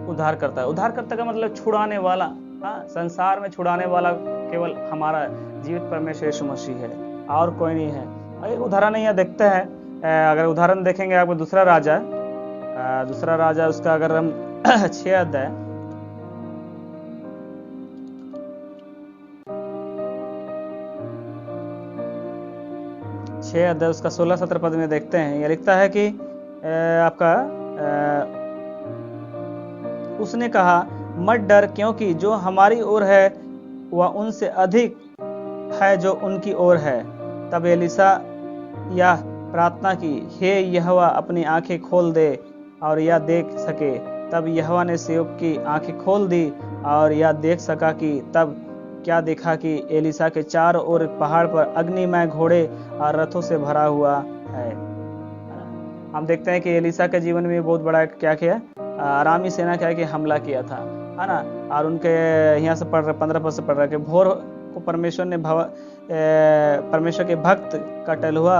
[SPEAKER 1] उद्धार करता है। उद्धार करता का मतलब छुड़ाने वाला। हाँ, संसार में छुड़ाने वाला केवल हमारा जीवित परमेश्वर यीशु मसीह है, और कोई नहीं है। एक उदाहरण यहाँ देखते हैं, अगर उदाहरण देखेंगे आपको दूसरा राजा उसका अगर हम 6 अध्याय 6 अध्याय उसका 16-17 पद में देखते हैं। यह लिखता है कि उसने कहा, मत डर, क्योंकि जो हमारी ओर है वह उनसे अधिक है जो उनकी ओर है। तब एलिशा यह प्रार्थना की, हे यहोवा अपनी आंखें खोल दे और यह देख सके। तब यहोवा ने सेवक की आंखें खोल दी और यह देख सका कि तब क्या देखा कि एलिशा के चारों ओर पहाड़ पर अग्निमय घोड़े और रथों से भरा हुआ है। हम देखते हैं कि एलिशा के जीवन में बहुत बड़ा क्या किया, अरामी सेना क्या कि हमला किया था, है ना। और उनके यहाँ से पढ़ रहे 15 पद से पढ़ रहे कि भोर को परमेश्वर ने परमेश्वर के भक्त का टलुआ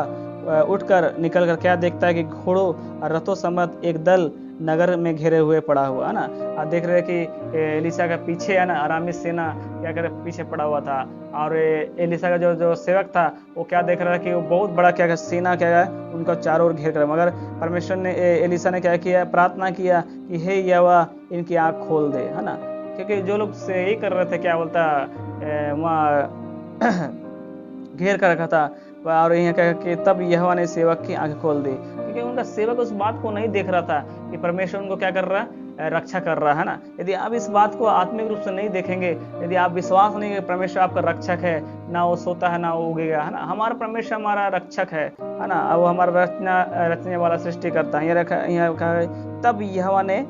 [SPEAKER 1] उठकर निकल कर क्या देखता है कि घोड़ों और रथों समेत एक दल नगर में घेरे हुए पड़ा हुआ है ना। आप देख रहे हैं कि एलिशा का पीछे है ना अरामी सेना क्या करे पीछे पड़ा हुआ था। और एलिशा का जो सेवक था वो क्या देख रहा है कि वो बहुत बड़ा क्या सेना क्या है उनका चारों ओर घेर कर। मगर परमेश्वर ने एलिशा ने क्या किया, प्रार्थना किया कि हे यहोवा इनकी आंख खोल दे, है ना। क्योंकि जो लोग से यही कर रहे थे क्या बोलता वहाँ घेर कर रखा था। और यहाँ कहा कि तब यहोवा ने सेवक की आंखें खोल दी, क्योंकि उनका सेवक उस बात को नहीं देख रहा था कि परमेश्वर उनको क्या कर रहा है, रक्षा कर रहा है ना। यदि आप इस बात को आत्मिक रूप से नहीं देखेंगे, यदि आप विश्वास नहीं करेंगे परमेश्वर आपका रक्षक है, ना वो सोता है ना वो उगेगा, है ना। हमारा परमेश्वर हमारा रक्षक है ना। अब वो हमारा रचने वाला सृष्टि करता है। यहाँ कहा तब यहोवा ने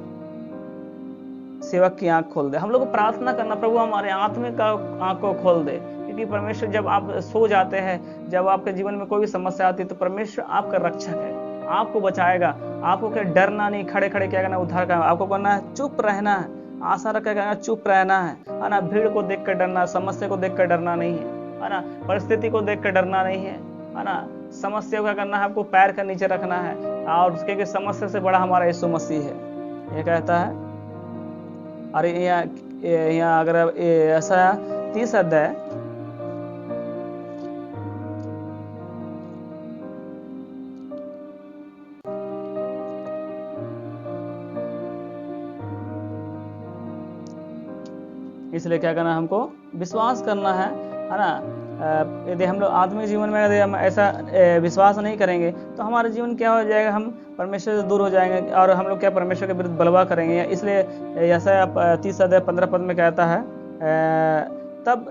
[SPEAKER 1] सेवक की आंख खोल दे। हम लोग को प्रार्थना करना, प्रभु हमारे आत्मिक आंख को खोल दे, क्योंकि परमेश्वर जब आप सो जाते हैं, जब आपके जीवन में कोई भी समस्या आती है तो परमेश्वर आपका रक्षक है, आपको बचाएगा। आपको क्या डरना नहीं, खड़े खड़े क्या करना, उद्धार करना। आपको करना है चुप रहना है, आशा रख करना, चुप रहना है ना। भीड़ को देख कर डरना, समस्या को देख कर डरना नहीं है ना। परिस्थिति को देख कर डरना नहीं है ना। समस्या को क्या करना है, आपको पैर के नीचे रखना है। और उसके समस्या से बड़ा हमारा यीशु मसीह है, ये कहता है। और यहाँ अगर ऐसा 30 अध्याय इसलिए क्या करना है, हमको विश्वास करना है ना। यदि हम लोग आत्मिक जीवन में यदि हम ऐसा विश्वास नहीं करेंगे तो हमारा जीवन क्या हो जाएगा, हम परमेश्वर से दूर हो जाएंगे और हम लोग क्या परमेश्वर के विरुद्ध बलवा करेंगे। इसलिए ऐसा 30 अध्याय 15 पद में कहता है, तब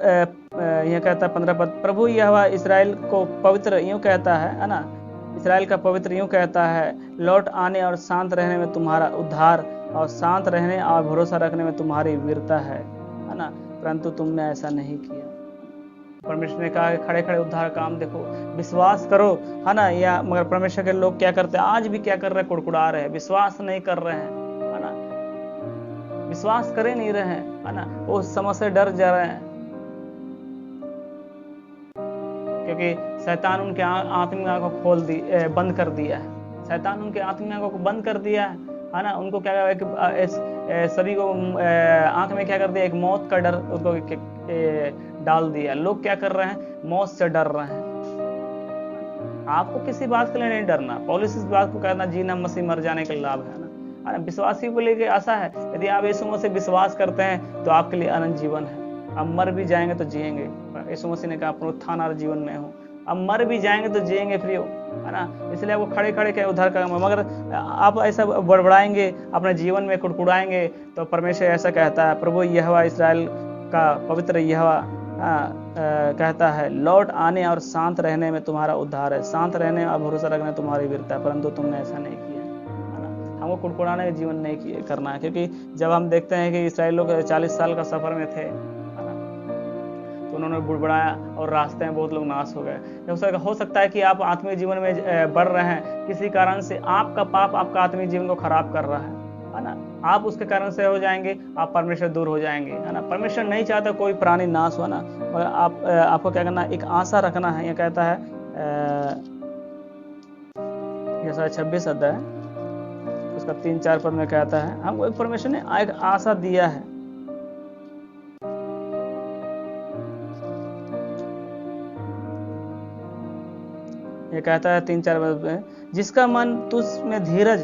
[SPEAKER 1] यह कहता है 15 पद, प्रभु यहोवा इस्राएल को पवित्र यूं कहता है ना। इस्राएल का पवित्र यूं कहता है, लौट आने और शांत रहने में तुम्हारा उद्धार और शांत रहने और भरोसा रखने में तुम्हारी वीरता है ना। परंतु तुमने ऐसा नहीं किया। परमेश्वर ने कहा खड़े खड़े उद्धार काम देखो, विश्वास करो, है ना। या मगर परमेश्वर के लोग क्या करते हैं, आज भी क्या कर रहे हैं, कुड़कुड़ा रहे हैं, विश्वास नहीं कर रहे हैं, है ना। विश्वास करे नहीं रहे हैं, है ना। वो समझ से डर जा रहे हैं, क्योंकि शैतान उनके आत्मिक आंखों को बंद कर दिया है। शैतान उनके आत्मिक आंखों को बंद कर दिया है ना। उनको क्या सभी को आंख में क्या कर दिया, एक मौत का डर उनको डाल दिया। लोग क्या कर रहे हैं, मौत से डर रहे हैं। आपको किसी बात के लिए नहीं डरना। पौलुस इस बात को कहना, जीना मसीह मर जाने का लाभ है ना। विश्वासी को लेकर आशा है, यदि आप यीशु मसीह से विश्वास करते हैं तो आपके लिए अनंत जीवन है। आप मर भी जाएंगे तो जिएंगे। यीशु मसीह ने कहा पुनरुत्थान और जीवन में हूँ। अब मर भी जाएंगे तो जिएंगे फिर, है ना। इसलिए वो खड़े खड़े के उद्धार करेंगे। मगर आप ऐसा बड़बड़ाएंगे, अपने जीवन में कुड़कुड़ाएंगे तो परमेश्वर ऐसा कहता है, प्रभु यहोवा इस्राएल का पवित्र यहोवा कहता है, लौट आने और शांत रहने में तुम्हारा उद्धार है, शांत रहने और भरोसा रखने तुम्हारी वीरता है, परंतु तुमने ऐसा नहीं किया, है ना। हमको कुड़कुड़ाने का जीवन नहीं करना है, क्योंकि जब हम देखते हैं कि इस्राएल लोग 40 साल का सफर में थे, तो उन्होंने बुड़बुड़ाया और रास्ते में बहुत लोग नाश हो गए। हो सकता है कि आप आत्मिक जीवन में बढ़ रहे हैं, किसी कारण से आपका पाप आपका आत्मिक जीवन को खराब कर रहा है ना। आप उसके कारण से हो जाएंगे, आप परमेश्वर दूर हो जाएंगे, है ना। परमेश्वर नहीं चाहता कोई प्राणी नाश हो ना। मगर आपको क्या करना है, एक आशा रखना है। यह कहता है 26 अध्याय उसका 3-4 पद में कहता है, हमको परमेश्वर ने एक आशा दिया है। ये कहता है 3-4 में, जिसका मन तुझ में धीरज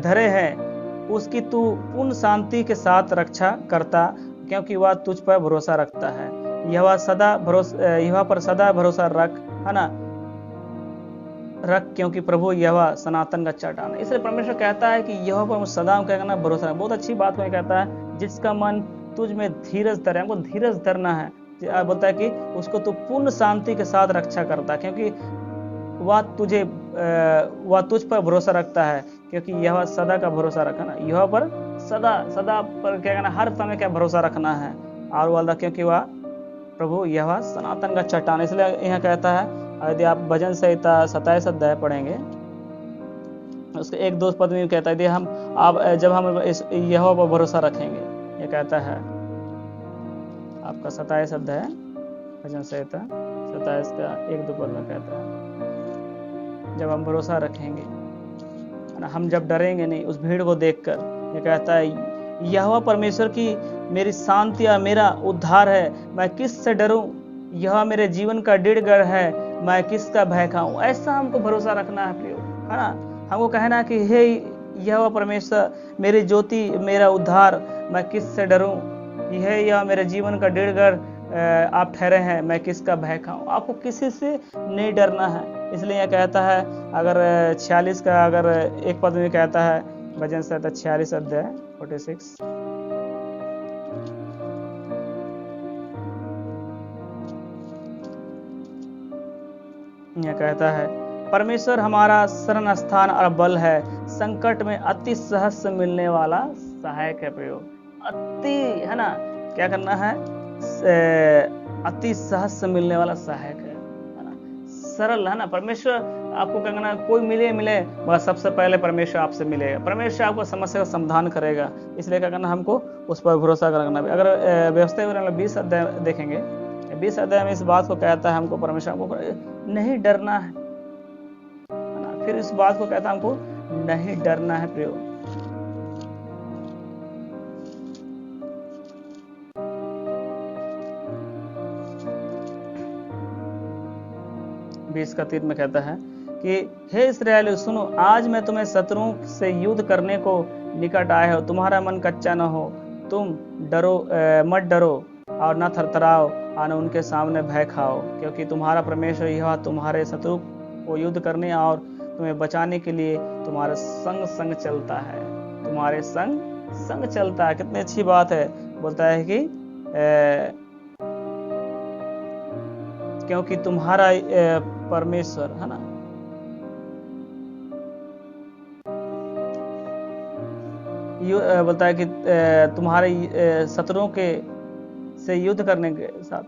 [SPEAKER 1] धरे है उसकी तू पूर्ण शांति के साथ रक्षा करता, क्योंकि वह तुझ पर भरोसा रखता है। यहोवा पर सदा भरोसा रख, है ना, रख, क्योंकि प्रभु यहोवा सनातन का चट्टान है। इसलिए परमेश्वर कहता है कि यहोवा पर सदा क्या करना, भरोसा रखना। बहुत अच्छी बात में कहता है, जिसका मन तुझ में धीरज धरे। हमको धीरज धरना है। बोलता है कि उसको तो पूर्ण शांति के साथ रक्षा करता है, क्योंकि वह तुझ पर भरोसा रखता है, क्योंकि यह सदा का भरोसा रखना, यह पर सदा सदा पर क्या कहना, हर समय क्या भरोसा रखना है। और वाला क्योंकि वह प्रभु यह सनातन का चट्टान, इसलिए यह कहता है, यदि आप भजन संहिता 27 अध्याय पढ़ेंगे, उसके 1-2 पद में कहता है, जब हम यह पर भरोसा रखेंगे, ये कहता है आपका 27 अध्याय भजन संहिता 27 का 1-2 पद में कहता है, जब हम भरोसा रखेंगे, हम जब डरेंगे नहीं उस भीड़ को देखकर, ये कहता है यहोवा परमेश्वर की मेरी शांति और मेरा उद्धार है, मैं किस से डरूं, यह मेरे जीवन का दृढ़ है, मैं किसका भय खाऊं। ऐसा हमको भरोसा रखना है प्रियो, है ना। हमको कहना है कि हे यहोवा परमेश्वर मेरी ज्योति, मेरा उद्धार, मैं किस से डरूं, यह मेरे जीवन का दृढ़ आप ठहरे हैं, मैं किसका भय खाऊं। आपको किसी से नहीं डरना है। इसलिए यह कहता है, अगर 46 का अगर एक पद में कहता है, भजन संहिता 46 अध्याय 46, यह कहता है, परमेश्वर हमारा शरण स्थान और बल है, संकट में अति सहज से मिलने वाला सहायक है। प्रयोग अति, है ना, क्या करना है, अति सहज से मिलने वाला सहायक है ना, सरल, है ना। परमेश्वर आपको क्या करना, कोई मिले बस सबसे पहले परमेश्वर आपसे मिलेगा, परमेश्वर आपको समस्या का समाधान करेगा। इसलिए क्या करना, हमको उस पर भरोसा करना। अगर व्यवस्था 20 अध्याय देखेंगे, 20 अध्याय में इस बात को कहता है, हमको परमेश्वर हमको नहीं डरना है ना। फिर इस बात को कहता है हमको नहीं डरना है प्रयोग। 20 का 3 में कहता है कि हे इस्राएल सुनो, आज मैं तुम्हें शत्रुओं से युद्ध करने को निकट आए हो, तुम्हारा मन कच्चा न हो, तुम मत डरो और न थरथराओ और न उनके सामने भय खाओ, क्योंकि तुम्हारा परमेश्वर यहोवा तुम्हारे शत्रु को युद्ध करने और तुम्हें बचाने के लिए तुम्हारे संग संग चलता है, तुम्हारे संग संग चलता है। कितनी अच्छी बात है। बोलता है कि क्योंकि तुम्हारा परमेश्वर, है ना, बोलता है कि तुम्हारे शत्रुओं के से युद्ध करने के साथ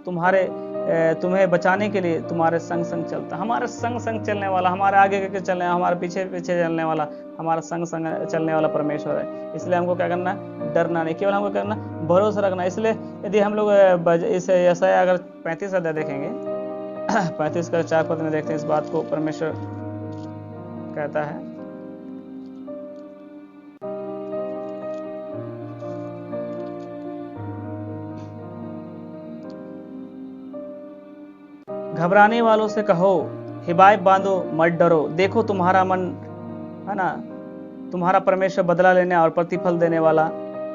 [SPEAKER 1] तुम्हें बचाने के लिए तुम्हारे संग संग चलता, हमारे संग संग चलने वाला, हमारे आगे के चलने, हमारे पीछे पीछे चलने वाला, हमारा संग संग चलने वाला परमेश्वर है। इसलिए हमको क्या करना, डरना नहीं, केवल हमको करना भरोसा रखना। इसलिए यदि हम लोग इसे ऐसा अगर 35 अध्याय देखेंगे, 35 का 4 पद में देखते हैं, इस बात को परमेश्वर कहता है, घबराने वालों से कहो हिबाय बांधो, मत डरो, देखो तुम्हारा मन, है ना, तुम्हारा परमेश्वर बदला लेने और प्रतिफल देने वाला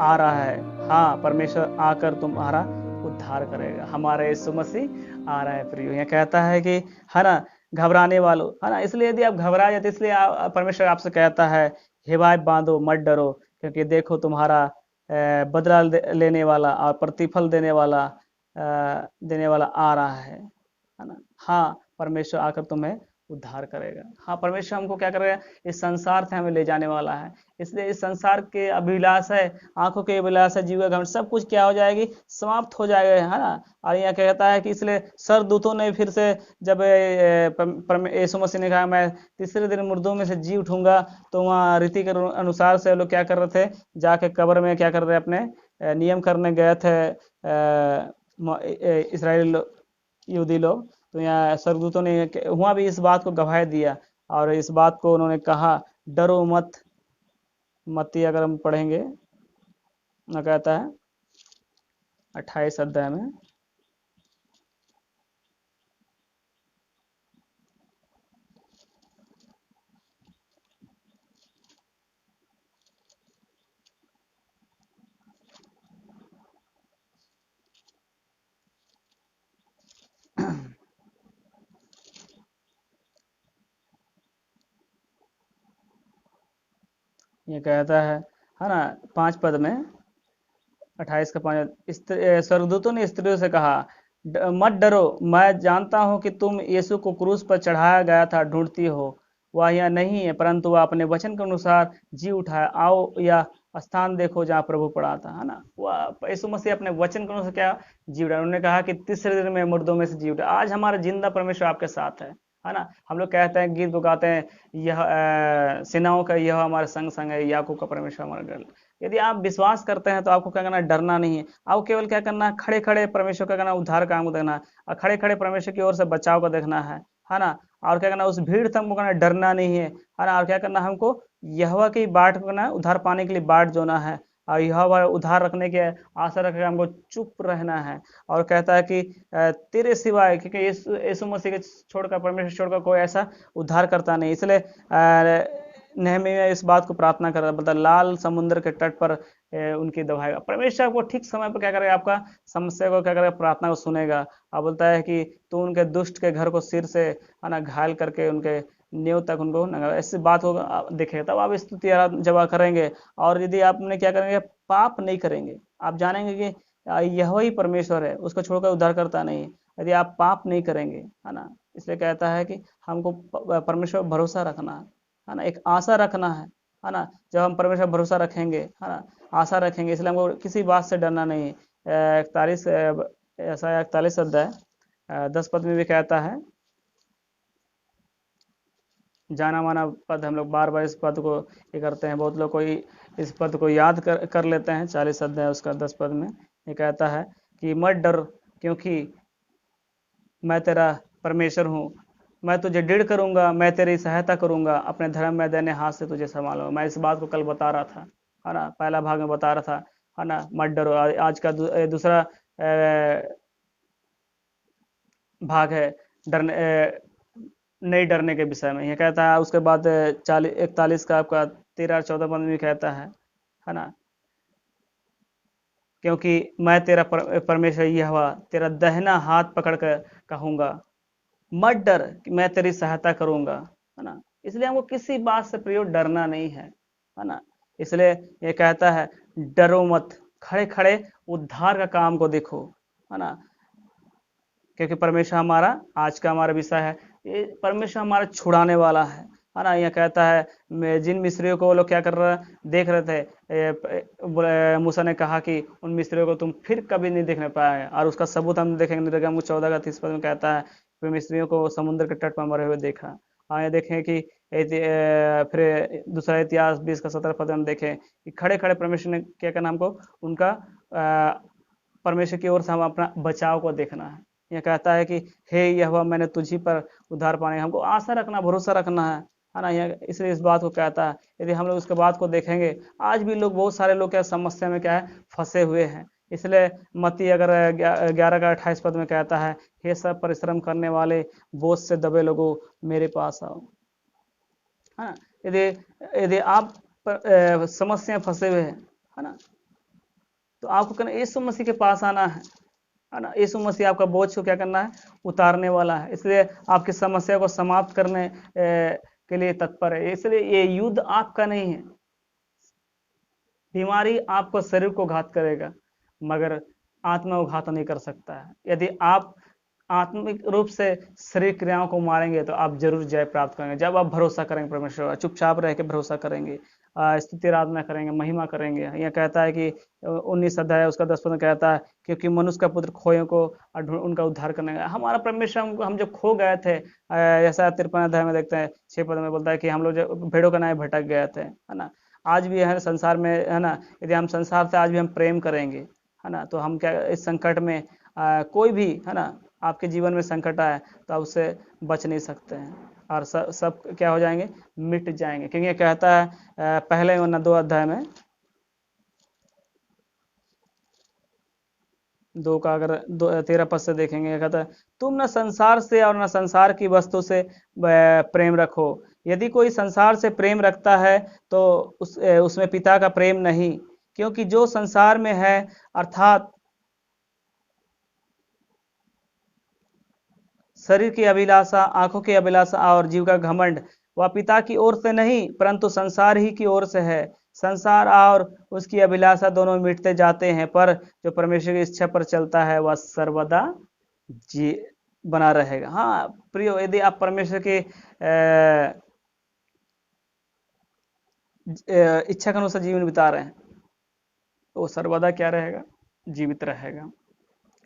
[SPEAKER 1] आ रहा है। हाँ, परमेश्वर आकर तुम्हारा उद्धार करेगा, हमारा यीशु मसीह आ रहा है प्रियो। यह कहता है कि, है ना, घबराने वालों, है ना। इसलिए यदि आप घबरा जाते, इसलिए परमेश्वर आपसे कहता है हिबाय बांधो, मत डरो, क्योंकि देखो तुम्हारा बदला लेने वाला और प्रतिफल देने वाला आ रहा है ना। हाँ, परमेश्वर आकर तुम्हें उद्धार करेगा। हाँ, परमेश्वर हमको क्या करेगा, इस संसार से हमें ले जाने वाला है। इसलिए इस संसार के अभिलाष है, आंखों के अभिलाष है, जीव घमंड, सब कुछ क्या हो जाएगी, समाप्त हो जाएगा, है ना। और यह कहता है कि इसलिए सरदूतों ने फिर से जब यीशु मसीह ने कहा मैं तीसरे दिन मुर्दों में से जी उठूंगा, तो वहाँ रीति के अनुसार से लोग क्या कर रहे थे, जाके कब्र में क्या कर रहे, अपने नियम करने गए थे इस्राएली यहूदी लोग। तो यहाँ स्वर्गदूतों ने वहाँ भी इस बात को गवाही दिया, और इस बात को उन्होंने कहा, डरो मत। मत्ती अगर हम पढ़ेंगे, ना कहता है 28 अध्याय में, ये कहता है ना, 5 पद में, 28 का 5, स्वर्गदूतों ने स्त्रियों से कहा, मत डरो, मैं जानता हूं कि तुम यीशु को क्रूस पर चढ़ाया गया था ढूंढती हो। वह यह नहीं है, परंतु वह अपने वचन के अनुसार जी उठा है। आओ यह स्थान देखो जहाँ प्रभु पड़ा था, है ना। वह यीशु मसीह अपने वचन के अनुसार क्या जी उठा। उन्होंने कहा कि तीसरे दिन में मुर्दों में से जी उठा। आज हमारा जिंदा परमेश्वर आपके साथ है ना। हम लोग कहते हैं, गीत को गाते हैं, यह सेनाओं का यह हमारे संग संग है, याकूब का परमेश्वर हमारा गढ़। यदि आप विश्वास करते हैं तो आपको क्या करना है, डरना नहीं है। आपको केवल क्या करना है, खड़े खड़े परमेश्वर का करना, उद्धार काम को देखना है, और खड़े खड़े परमेश्वर की ओर से बचाव को देखना है ना। और क्या करना, उस भीड़ से हमको करना, डरना नहीं है ना। और क्या करना, हमको यहोवा की बाट करना, उद्धार पाने के लिए बाट जोना है, और यहोवा उद्धार रखने के आशा रखकर हमको चुप रहना है। और कहता है कि तेरे सिवाय, क्योंकि यीशु मसीह के छोड़कर, परमेश्वर छोड़कर कोई ऐसा उद्धार करता नहीं। इसलिए नहमीया इस बात को प्रार्थना कर रहा, बोलता लाल समुद्र के तट पर उनकी दबाएगा। परमेश्वर आपको ठीक समय पर क्या करेगा, आपका समस्या को क्या करेगा, प्रार्थना को सुनेगा। अब बोलता है कि तू उनके दुष्ट के घर को सिर से ना घायल करके उनके नींव तक उनको ऐसी बात को देखेगा, तब आप स्तुति जब करेंगे। और यदि आपने क्या करेंगे, पाप नहीं करेंगे, आप जानेंगे कि यह ही परमेश्वर है, उसको छोड़कर उद्धार करता नहीं। यदि आप पाप नहीं करेंगे, है ना। इसलिए कहता है कि हमको परमेश्वर भरोसा रखना है ना, एक आशा रखना है ना। जब हम परमेश्वर भरोसा रखेंगे, है ना, आशा रखेंगे, इसलिए हमको किसी बात से डरना नहीं। 41 ऐसा 41 अध्याय 10 पद में भी कहता है, जाना माना पद, हम लोग बार बार इस पद को ये करते हैं, बहुत लोग कोई इस पद को याद कर लेते हैं। 40 अध्याय उसका 10 पद में ये कहता है कि मत डर, क्योंकि मैं तेरा परमेश्वर हूँ, मैं तुझे दृढ़ करूंगा, मैं तेरी सहायता करूंगा, अपने धर्म में देने हाथ से तुझे संभालूंगा। मैं इस बात को कल बता रहा था, है ना, पहला भाग में बता रहा था, है ना। मत डरो। आज का दूसरा भाग है डरने, नहीं डरने के विषय में। यह कहता है, उसके बाद 41 का आपका 13-14 पद में कहता है ना, क्योंकि मैं तेरा परमेश्वर यहोवा तेरा दाहिना हाथ पकड़ कर कहूंगा, मत डर, मैं तेरी सहायता करूंगा, है ना। इसलिए हमको किसी बात से प्रयोग डरना नहीं है ना। इसलिए ये कहता है, डरो मत, खड़े खड़े उद्धार का काम को देखो, है ना। क्योंकि परमेश्वर हमारा, आज का हमारा विषय है, ये परमेश्वर हमारा छुड़ाने वाला है ना। यह कहता है, जिन मिस्रियों को वो लोग क्या कर रहे देख रहे थे, मूसा ने कहा कि उन मिस्रियों को तुम फिर कभी नहीं देखने पाए। और उसका सबूत हम देखेंगे, निर्गम 14 का 30 पद में कहता है, फिर मिस्रियों को समुद्र के तट पर मरे हुए देखा। आगे देखें कि फिर दूसरा इतिहास 20 का 17 पद में देखें कि खड़े खड़े परमेश्वर ने क्या करना, हमको उनका परमेश्वर की ओर से हम अपना बचाव को देखना है। यह कहता है कि हे यहोवा, मैंने तुझी पर उद्धार पाने, हमको आशा रखना, भरोसा रखना है ना। यह इसलिए इस बात को कहता है। यदि हम लोग उसके बात को देखेंगे, आज भी लोग, बहुत सारे लोग क्या समस्या में क्या है, फंसे हुए हैं। इसलिए मत्ती अगर 11 का 28 पद में कहता है, हे सब परिश्रम करने वाले, बोझ से दबे लोगों, मेरे पास आओ, है ना। यदि यदि आप समस्या फंसे हुए हैं, है ना, तो आपको कहना यीशु मसीह के पास आना है ना। यीशु मसीह आपका बोझ को क्या करना है, उतारने वाला है। इसलिए आपकी समस्या को समाप्त करने के लिए तत्पर है। इसलिए ये युद्ध आपका नहीं है। बीमारी आपको शरीर को घात करेगा, मगर आत्मा को घात नहीं कर सकता है। यदि आप आत्मिक रूप से शरीर क्रियाओं को मारेंगे तो आप जरूर जय प्राप्त करेंगे। जब आप भरोसा करेंगे परमेश्वर, चुपचाप रह के भरोसा करेंगे, स्तुति आराधना करेंगे, महिमा करेंगे। यह कहता है कि 19 अध्याय उसका 10 पद में कहता है, क्योंकि मनुष्य का पुत्र खोयों को उनका उद्धार करने का हमारा परमेश्वर। हम जब खो गए थे, ऐसा 53 अध्याय में देखते हैं 6 पद में बोलता है कि हम लोग जो भेड़ों का न्याय भटक गए थे, है ना। आज भी है संसार में, है ना। यदि हम संसार से आज भी हम प्रेम करेंगे, है ना, तो हम क्या इस संकट में कोई भी, है ना, आपके जीवन में संकट आए तो आप उससे बच नहीं सकते हैं। और सब क्या हो जाएंगे, मिट जाएंगे। क्योंकि ये कहता है पहले 2 अध्याय में 2 का अगर 13 पद से देखेंगे, कहता है, तुम न संसार से और न संसार की वस्तु से प्रेम रखो। यदि कोई संसार से प्रेम रखता है तो उसमें पिता का प्रेम नहीं। क्योंकि जो संसार में है, अर्थात शरीर की अभिलाषा, आंखों की अभिलाषा और जीव का घमंड, वह पिता की ओर से नहीं, परंतु संसार ही की ओर से है। संसार और उसकी अभिलाषा दोनों मिटते जाते हैं, पर जो परमेश्वर की इच्छा पर चलता है वह सर्वदा जी बना रहेगा। हाँ प्रियो, यदि आप परमेश्वर के इच्छा के अनुसार जीवन बिता रहे हैं तो वो सर्वदा क्या रहेगा, जीवित रहेगा।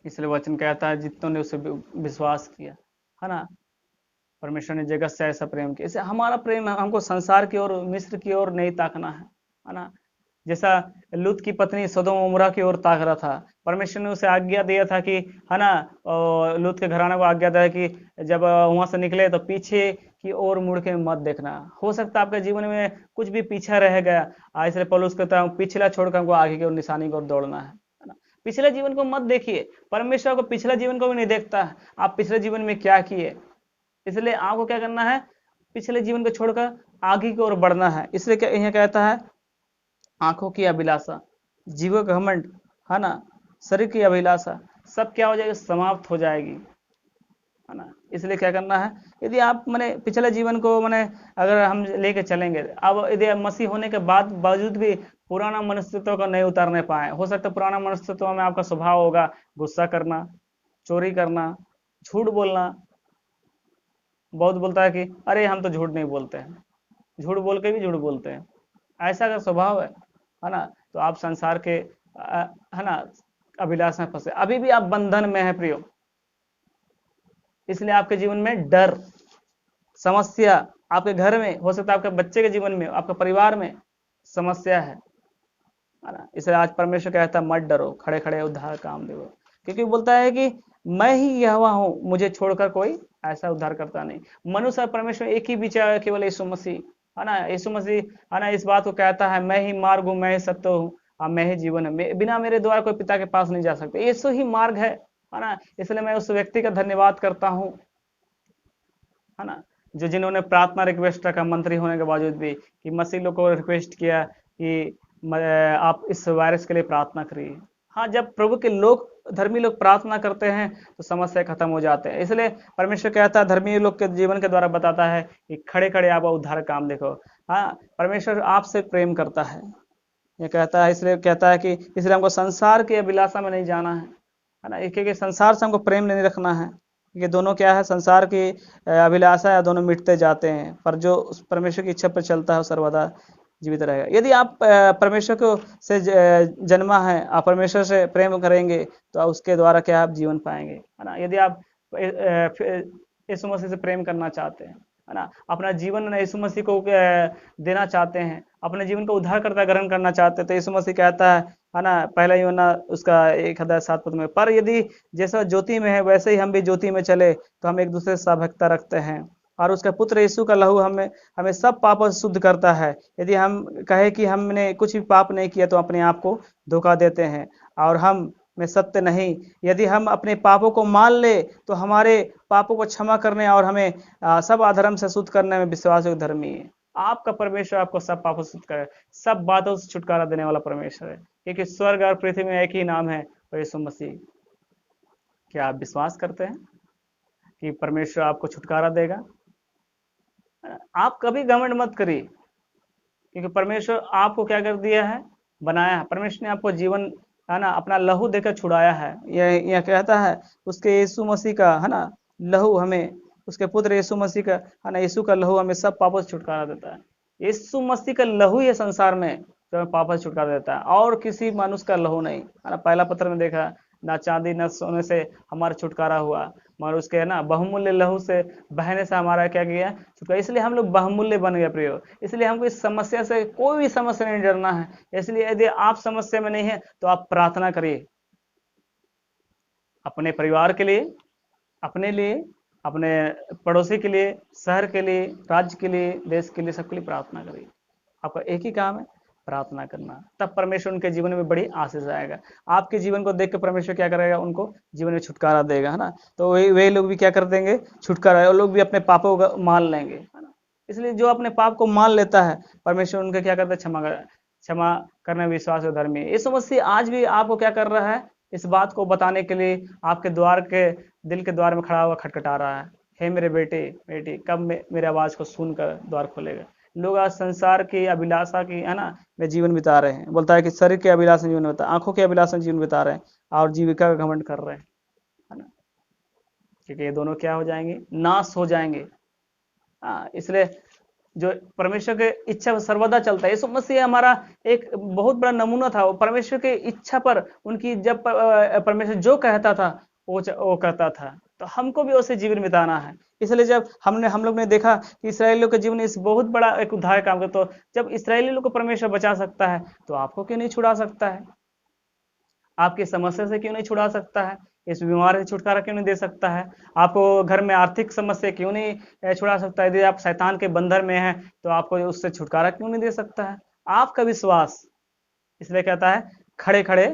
[SPEAKER 1] इसलिए वचन कहता है जितनों ने उसे विश्वास किया, है ना, परमेश्वर ने जगत से ऐसा प्रेम किया। इसे हमारा प्रेम हमको संसार की ओर, मिस्र की ओर नहीं ताकना है ना। जैसा लूत की पत्नी सदोम उमरा की ओर ताक रहा था, परमेश्वर ने उसे आज्ञा दिया था कि, है ना, लूत के घराने को आज्ञा दिया कि जब वहां से निकले तो पीछे की ओर मुड़ के मत देखना। हो सकता है आपके जीवन में कुछ भी पीछा रह गया, इसलिए पौलुस कहता हूँ पिछला छोड़कर हमको आगे की ओर निशानी की ओर दौड़ना है ना। पिछले जीवन को मत देखिए, परमेश्वर को पिछले जीवन को भी नहीं देखता है, आप पिछले जीवन में क्या किए। इसलिए आपको क्या करना है, पिछले जीवन को छोड़कर आगे की ओर बढ़ना है। इसलिए क्या यहाँ कहता है, आंखों की अभिलाषा, जीव का घमंड, है ना, शरीर की अभिलाषा, सब क्या हो जाएगी, समाप्त हो जाएगी, है ना। इसलिए क्या करना है, यदि आप मैंने पिछले जीवन को मैंने अगर हम लेके चलेंगे, अब यदि मसीह होने के बाद बावजूद भी पुराना मनुष्यत्व को नहीं उतारने पाए, हो सकता है पुराना मनुष्यत्व में आपका स्वभाव होगा गुस्सा करना, चोरी करना, झूठ बोलना। बहुत बोलता है कि अरे हम तो झूठ नहीं बोलते हैं, झूठ बोल के भी झूठ बोलते हैं, ऐसा अगर स्वभाव है ना, तो आप संसार के है ना अभिलाष में फंसे, अभी भी आप बंधन में है प्रियो। इसलिए आपके जीवन में डर, समस्या, आपके घर में हो सकता है, आपके बच्चे के जीवन में, आपके परिवार में समस्या है ना। इसलिए आज परमेश्वर कहता है मत डरो, खड़े खड़े उद्धार काम देवो, क्योंकि बोलता है कि मैं ही यहोवा हूं, मुझे छोड़कर कोई ऐसा उद्धार करता नहीं। मनुष्य और परमेश्वर एक ही विचार है, केवल यीशु मसीह, है ना। यीशु मसीह, है ना, इस बात को कहता है मैं ही मार्ग हूं, मैं ही सत्य हूं और मैं ही जीवन है, बिना मेरे द्वारा कोई पिता के पास नहीं जा सकते। यीशु ही मार्ग है ना। इसलिए मैं उस व्यक्ति का धन्यवाद करता हूं, है ना, जो जिन्होंने प्रार्थना रिक्वेस्ट का मंत्री होने के बावजूद भी कि मसीह लोग को रिक्वेस्ट किया कि आप इस वायरस के लिए प्रार्थना करिए। हाँ, जब प्रभु के लोग, धर्मी लोग प्रार्थना करते हैं तो समस्या खत्म हो जाते हैं। इसलिए परमेश्वर कहता है, धर्मी लोग के जीवन के द्वारा बताता है कि खड़े खड़े आप उद्धार काम देखो। हाँ, परमेश्वर आपसे प्रेम करता है, ये कहता है। इसलिए कहता है कि इसलिए हमको संसार की अभिलाषा में नहीं जाना है ना, क्योंकि संसार से हमको प्रेम नहीं रखना है। ये दोनों क्या है, संसार की अभिलाषा है, दोनों मिटते जाते हैं, पर जो उस परमेश्वर की इच्छा पर चलता है वो सर्वदा जीवित रहेगा। यदि आप परमेश्वर को से जन्मा है, आप परमेश्वर से प्रेम करेंगे तो उसके द्वारा क्या आप जीवन पाएंगे, है ना। यदि आप यीशु मसीह से प्रेम करना चाहते हैं, है ना, अपना जीवन यीशु मसीह को देना चाहते हैं, अपने जीवन को उद्धार करता ग्रहण करना चाहते हैं, तो यीशु मसीह कहता है ना, पहला यूहन्ना उसका 1:7 में, पर यदि जैसा ज्योति में है वैसे ही हम भी ज्योति में चले तो हम एक दूसरे से सहभागिता रखते हैं, और उसका पुत्र यीशु का लहू हमें हमें सब पापों से शुद्ध करता है। यदि हम कहे कि हमने कुछ भी पाप नहीं किया तो अपने आप को धोखा देते हैं और हम में सत्य नहीं। यदि हम अपने पापों को मान ले तो हमारे पापों को क्षमा करने और हमें सब अधर्म से शुद्ध करने में विश्वास धर्मी है। आपका परमेश्वर आपको सब पापों से शुद्ध करे, सब बातों से छुटकारा देने वाला परमेश्वर है, क्योंकि स्वर्ग और पृथ्वी में एक ही नाम है, यीशु मसीह। क्या आप विश्वास करते हैं कि परमेश्वर आपको छुटकारा देगा? आप कभी घमंड मत करिए, क्योंकि परमेश्वर आपको क्या कर दिया है, बनाया है। परमेश्वर ने आपको जीवन, है ना, अपना लहू देकर छुड़ाया है। यह कहता है उसके यीशु मसीह का, है ना, लहू हमें, उसके पुत्र यीशु मसीह का, है ना, यीशु का लहू हमें सब पापों से छुटकारा देता है। यीशु मसीह का लहू ही संसार में जो हमें पापों से छुटकारा देता है, और किसी मनुष्य का लहू नहीं, है ना। पहला पत्र में देखा, ना चांदी न सोने से हमारा छुटकारा हुआ, मगर उसके, है ना, बहुमूल्य लहू से बहने से हमारा क्या किया, छुटकारा। इसलिए हम लोग बहुमूल्य बन गए प्रियो। इसलिए हमको इस समस्या से, कोई भी समस्या नहीं डरना है। इसलिए यदि आप समस्या में नहीं है तो आप प्रार्थना करिए, अपने परिवार के लिए, अपने लिए, अपने पड़ोसी के लिए, शहर के लिए, राज्य के लिए, देश के लिए, सबके लिए प्रार्थना करिए। आपका एक ही काम है, प्रार्थना करना, तब परमेश्वर उनके जीवन में बड़ी आशीष आएगा। आपके जीवन को देख के परमेश्वर क्या करेगा, उनको जीवन में छुटकारा देगा, है ना। तो वे लोग भी क्या कर देंगे, छुटकारा, वो लोग भी अपने पापों को मान लेंगे, है ना। इसलिए जो अपने पाप को मान लेता है, परमेश्वर उनका क्या करता है, क्षमा करने में विश्वास और धर्मी है। यीशु मसीह आज भी आपको क्या कर रहा है, इस बात को बताने के लिए आपके द्वार के, दिल के द्वार में खड़ा हुआ खटखटा रहा है, हे मेरे बेटे बेटी, कब मेरे आवाज को सुनकर द्वार खोलेगा। लोग आज संसार की अभिलाषा की, है ना, में जीवन बिता रहे हैं। बोलता है कि शरीर के अभिलाषा में जीवन बिता, आंखों के अभिलाषा में जीवन बिता रहे हैं और जीविका का घमंड कर रहे हैं, है ना। क्योंकि ये दोनों क्या हो जाएंगे, नाश हो जाएंगे। इसलिए जो परमेश्वर के इच्छा पर सर्वदा चलता है, यीशु मसीह हमारा एक बहुत बड़ा नमूना था। वो परमेश्वर की इच्छा पर, उनकी जब परमेश्वर जो कहता था वो करता था। तो हमको भी उसे जीवन बिताना है। इसलिए जब हम लोग ने देखा कि इसराइलियों के जीवन इस बहुत बड़ा एक उद्धार काम करता, तो जब इसराइली लोग को परमेश्वर बचा सकता है, तो आपको क्यों नहीं छुड़ा सकता है? आपकी समस्या से क्यों नहीं छुड़ा सकता है? इस बीमारी से छुटकारा क्यों नहीं दे सकता है? आपको घर में आर्थिक समस्या क्यों नहीं छुड़ा सकता है? यदि आप शैतान के बंधन में हैं, तो आपको उससे छुटकारा क्यों नहीं दे सकता है? आपका विश्वास। इसलिए कहता है खड़े खड़े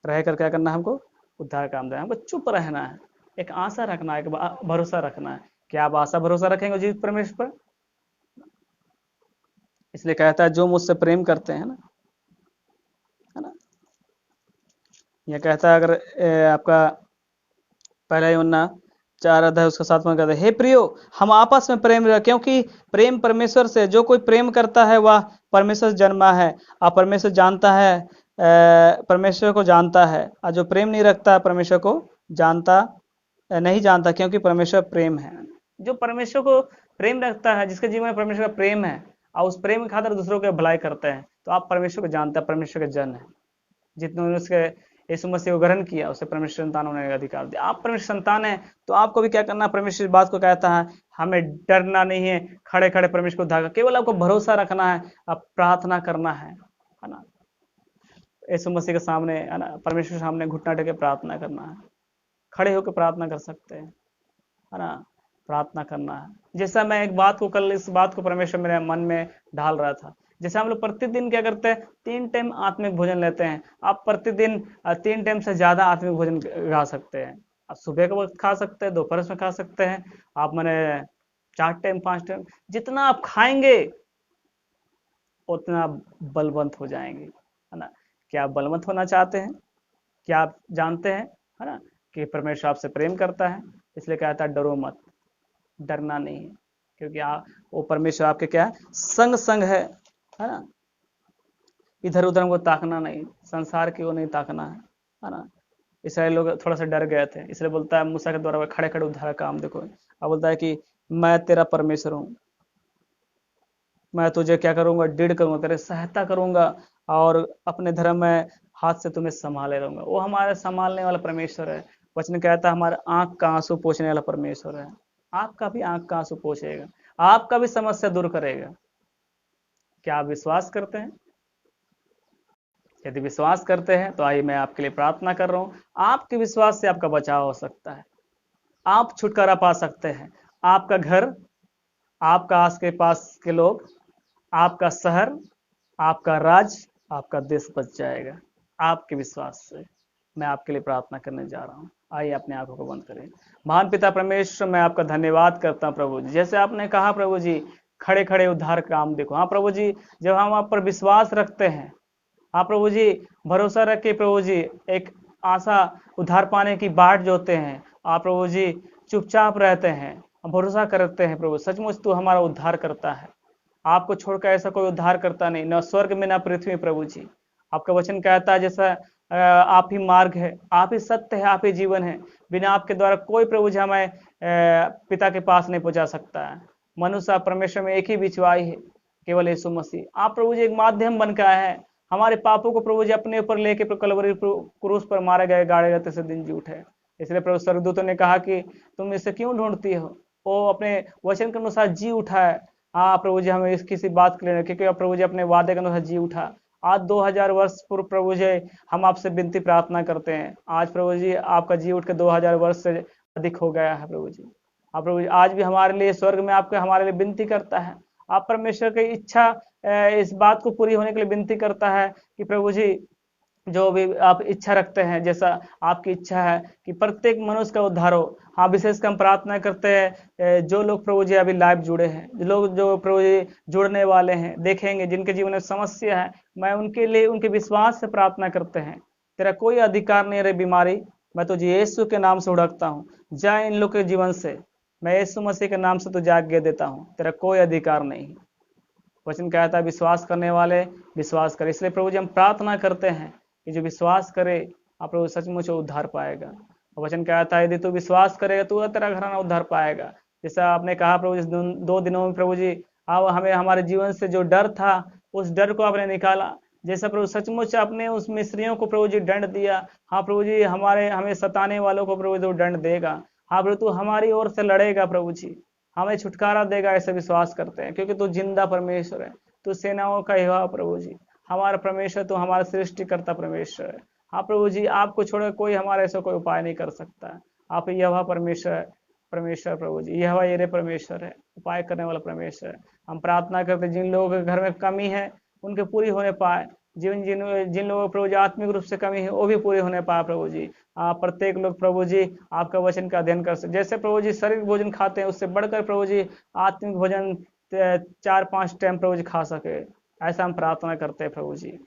[SPEAKER 1] रहकर क्या करना है हमको? उद्धार काम देना। हमको चुप रहना है, एक आशा रखना है, एक भरोसा रखना है। क्या आप आशा भरोसा रखेंगे जीवित परमेश्वर पर? इसलिए कहता है जो मुझसे प्रेम करते हैं ना, है ना, यह कहता है, अगर आपका पहला यूहन्ना 4 अध्याय उसका 7वां कहता है, हे प्रियो, हम आपस में प्रेम रखें, क्योंकि प्रेम परमेश्वर से, जो कोई प्रेम करता है वह परमेश्वर से जन्मा है और परमेश्वर जानता है, परमेश्वर को जानता है। और जो प्रेम नहीं रखता परमेश्वर को जानता नहीं जानता, क्योंकि परमेश्वर प्रेम है। जो परमेश्वर को प्रेम रखता है, जिसके जीवन में परमेश्वर का प्रेम है और उस प्रेम के खातिर दूसरों की भलाई करते हैं, तो आप परमेश्वर को जानते हैं, परमेश्वर के जन है। जितने उसके यीशु मसीह को ग्रहण किया, उसे परमेश्वर संतान होने का अधिकार दिया। आप परमेश्वर संतान है, तो आपको भी क्या करना? परमेश्वर इस बात को कहता है, हमें डरना नहीं है, खड़े खड़े परमेश्वर को उद्धार, केवल आपको भरोसा रखना है, अब प्रार्थना करना है ना, यीशु मसीह के सामने, है ना, परमेश्वर के सामने घुटना टेके प्रार्थना करना है। खड़े होकर प्रार्थना कर सकते हैं, है ना, प्रार्थना करना है। जैसा मैं एक बात को, कल इस बात को परमेश्वर मेरे मन में डाल रहा था, जैसे हम लोग प्रतिदिन क्या करते हैं, 3 टाइम आत्मिक भोजन लेते हैं। आप प्रतिदिन 3 टाइम से ज्यादा आत्मिक भोजन खा सकते हैं। आप सुबह के वक्त खा सकते हैं, दोपहर में खा सकते हैं, आप मैंने 4 टाइम 5 टाइम, जितना आप खाएंगे उतना बलवंत हो जाएंगे, है ना। क्या आप बलवंत होना चाहते हैं? क्या आप जानते हैं, है ना, कि परमेश्वर आपसे प्रेम करता है? इसलिए कहता है डरो मत, डरना नहीं है, क्योंकि वो परमेश्वर आपके क्या है? संग संग है ना। इधर उधर हमको ताकना नहीं, संसार की ओर नहीं ताकना है ना। इसराइल लोग थोड़ा सा डर गए थे, इसलिए बोलता है मूसा के द्वारा खड़े खड़े उद्धार काम देखो। अब बोलता है कि मैं तेरा परमेश्वर हूँ, मैं तुझे क्या करूंगा? दृढ़ करूंगा, तेरे सहायता करूंगा और अपने धर्म में हाथ से तुम्हें संभाले रहूंगा। वो हमारे संभालने वाला परमेश्वर है। वचन कहता है हमारे आंख का आंसू पोंछने वाला परमेश्वर है। आपका भी आंख का आंसू पोंछेगा, आपका भी समस्या दूर करेगा। क्या आप विश्वास करते हैं? यदि विश्वास करते हैं तो आइए मैं आपके लिए प्रार्थना कर रहा हूं। आपके विश्वास से आपका बचाव हो सकता है, आप छुटकारा पा सकते हैं। आपका घर, आपका आस के पास के लोग, आपका शहर, आपका राज्य, आपका देश बच जाएगा आपके विश्वास से। मैं आपके लिए प्रार्थना करने जा रहा हूँ। आइए अपने आंखों को बंद करें। महान पिता परमेश्वर, मैं आपका धन्यवाद करता हूँ प्रभु जी, जैसे आपने कहा प्रभु जी, खड़े खड़े उद्धार काम देखो। हाँ प्रभु जी, जब हम आप पर विश्वास रखते हैं, हाँ प्रभु जी, भरोसा रखे प्रभु जी, एक आशा उद्धार पाने की बाट जोते हैं। आप प्रभु जी चुपचाप रहते हैं, भरोसा करते हैं प्रभु, सचमुच तू हमारा उद्धार करता है। आपको छोड़कर ऐसा कोई उद्धार करता नहीं, न स्वर्ग में न पृथ्वी में प्रभु जी। आपका वचन कहता है जैसा आप ही मार्ग है, आप ही सत्य है, आप ही जीवन है। बिना आपके द्वारा कोई प्रभु जी हमें पिता के पास नहीं पहुंचा सकता है। मनुष्य परमेश्वर में एक ही बिछवाई है, केवल यीशु मसीह। आप प्रभु जी एक माध्यम बन के आए हैं, हमारे पापों को प्रभु जी अपने ऊपर लेके कलवरी क्रूस पर मारे गए, गाड़े गए, तीसरे दिन जी उठे। इसलिए प्रभु स्वर्गदूतों ने कहा कि तुम इसे क्यों ढूंढती हो, वो अपने वचन के अनुसार जी उठा है। हाँ प्रभु जी, हमें इस किसी बात के लिए, क्योंकि प्रभु जी अपने वादे के अनुसार जी उठा। आज 2000 वर्ष पूर्व प्रभु जी हम आपसे विनती प्रार्थना करते हैं। आज प्रभु जी आपका जी उठ के 2000 वर्ष से अधिक हो गया है प्रभु जी। आप प्रभु जी आज भी हमारे लिए स्वर्ग में आपके हमारे लिए विनती करता है। आप परमेश्वर की इच्छा इस बात को पूरी होने के लिए विनती करता है कि प्रभु जी जो भी आप इच्छा रखते हैं, जैसा आपकी इच्छा है कि प्रत्येक मनुष्य का उद्धार हो। हाँ विशेष हम प्रार्थना करते हैं जो लोग प्रभु जी अभी लाइव जुड़े हैं, लोग जो प्रभु जी जुड़ने वाले हैं, देखेंगे, जिनके जीवन में समस्या है, मैं उनके लिए उनके विश्वास से प्रार्थना करते हैं। तेरा कोई अधिकार नहीं रहे बीमारी, मैं तुझे यीशु के नाम से उड़कता हूँ, जा इन लोग के जीवन से। मैं यीशु मसीह के नाम से तुझे आज्ञा देता हूँ, तेरा कोई अधिकार नहीं। वचन कहता है विश्वास करने वाले विश्वास करे। इसलिए प्रभु जी हम प्रार्थना करते हैं कि जो विश्वास करे आप प्रभु सचमुच उद्धार पाएगा। वचन क्या था, यदि तू विश्वास करेगा तो तेरा घराना उद्धार पाएगा। जैसा आपने कहा प्रभु इस 2 दिनों में प्रभु जी, अब हमें हमारे जीवन से जो डर था उस डर को आपने निकाला। जैसा प्रभु सचमुच आपने उस मिस्रियों को प्रभु जी दंड दिया, हाँ प्रभु जी हमें सताने वालों को प्रभु जी दंड देगा। हाँ प्रभु तू हमारी ओर से लड़ेगा प्रभु जी, हमें छुटकारा देगा, ऐसे विश्वास करते हैं क्योंकि तू जिंदा परमेश्वर है, तू सेनाओं का यहोवा प्रभु जी, हमारा परमेश्वर, तू हमारा सृष्टिकर्ता परमेश्वर है। हाँ प्रभु जी आपको छोड़कर कोई हमारा ऐसा कोई उपाय नहीं कर सकता है। आप यहोवा परमेश्वर, परमेश्वर प्रभु जी यहोवा येरे परमेश्वर है, उपाय करने वाला परमेश्वर है। हम प्रार्थना करते जिन लोगों के घर में कमी है उनके पूरी होने पाए, जिन जिन जिन लोगों को प्रभु जी आत्मिक रूप से कमी है वो भी पूरी होने पाए प्रभु जी। प्रत्येक लोग प्रभु जी आपका वचन का अध्ययन कर सके, जैसे प्रभु जी शारीरिक भोजन खाते हैं उससे बढ़कर प्रभु जी आत्मिक भोजन 4-5 टाइम प्रभु जी खा सके, ऐसा हम प्रार्थना करते हैं प्रभु जी।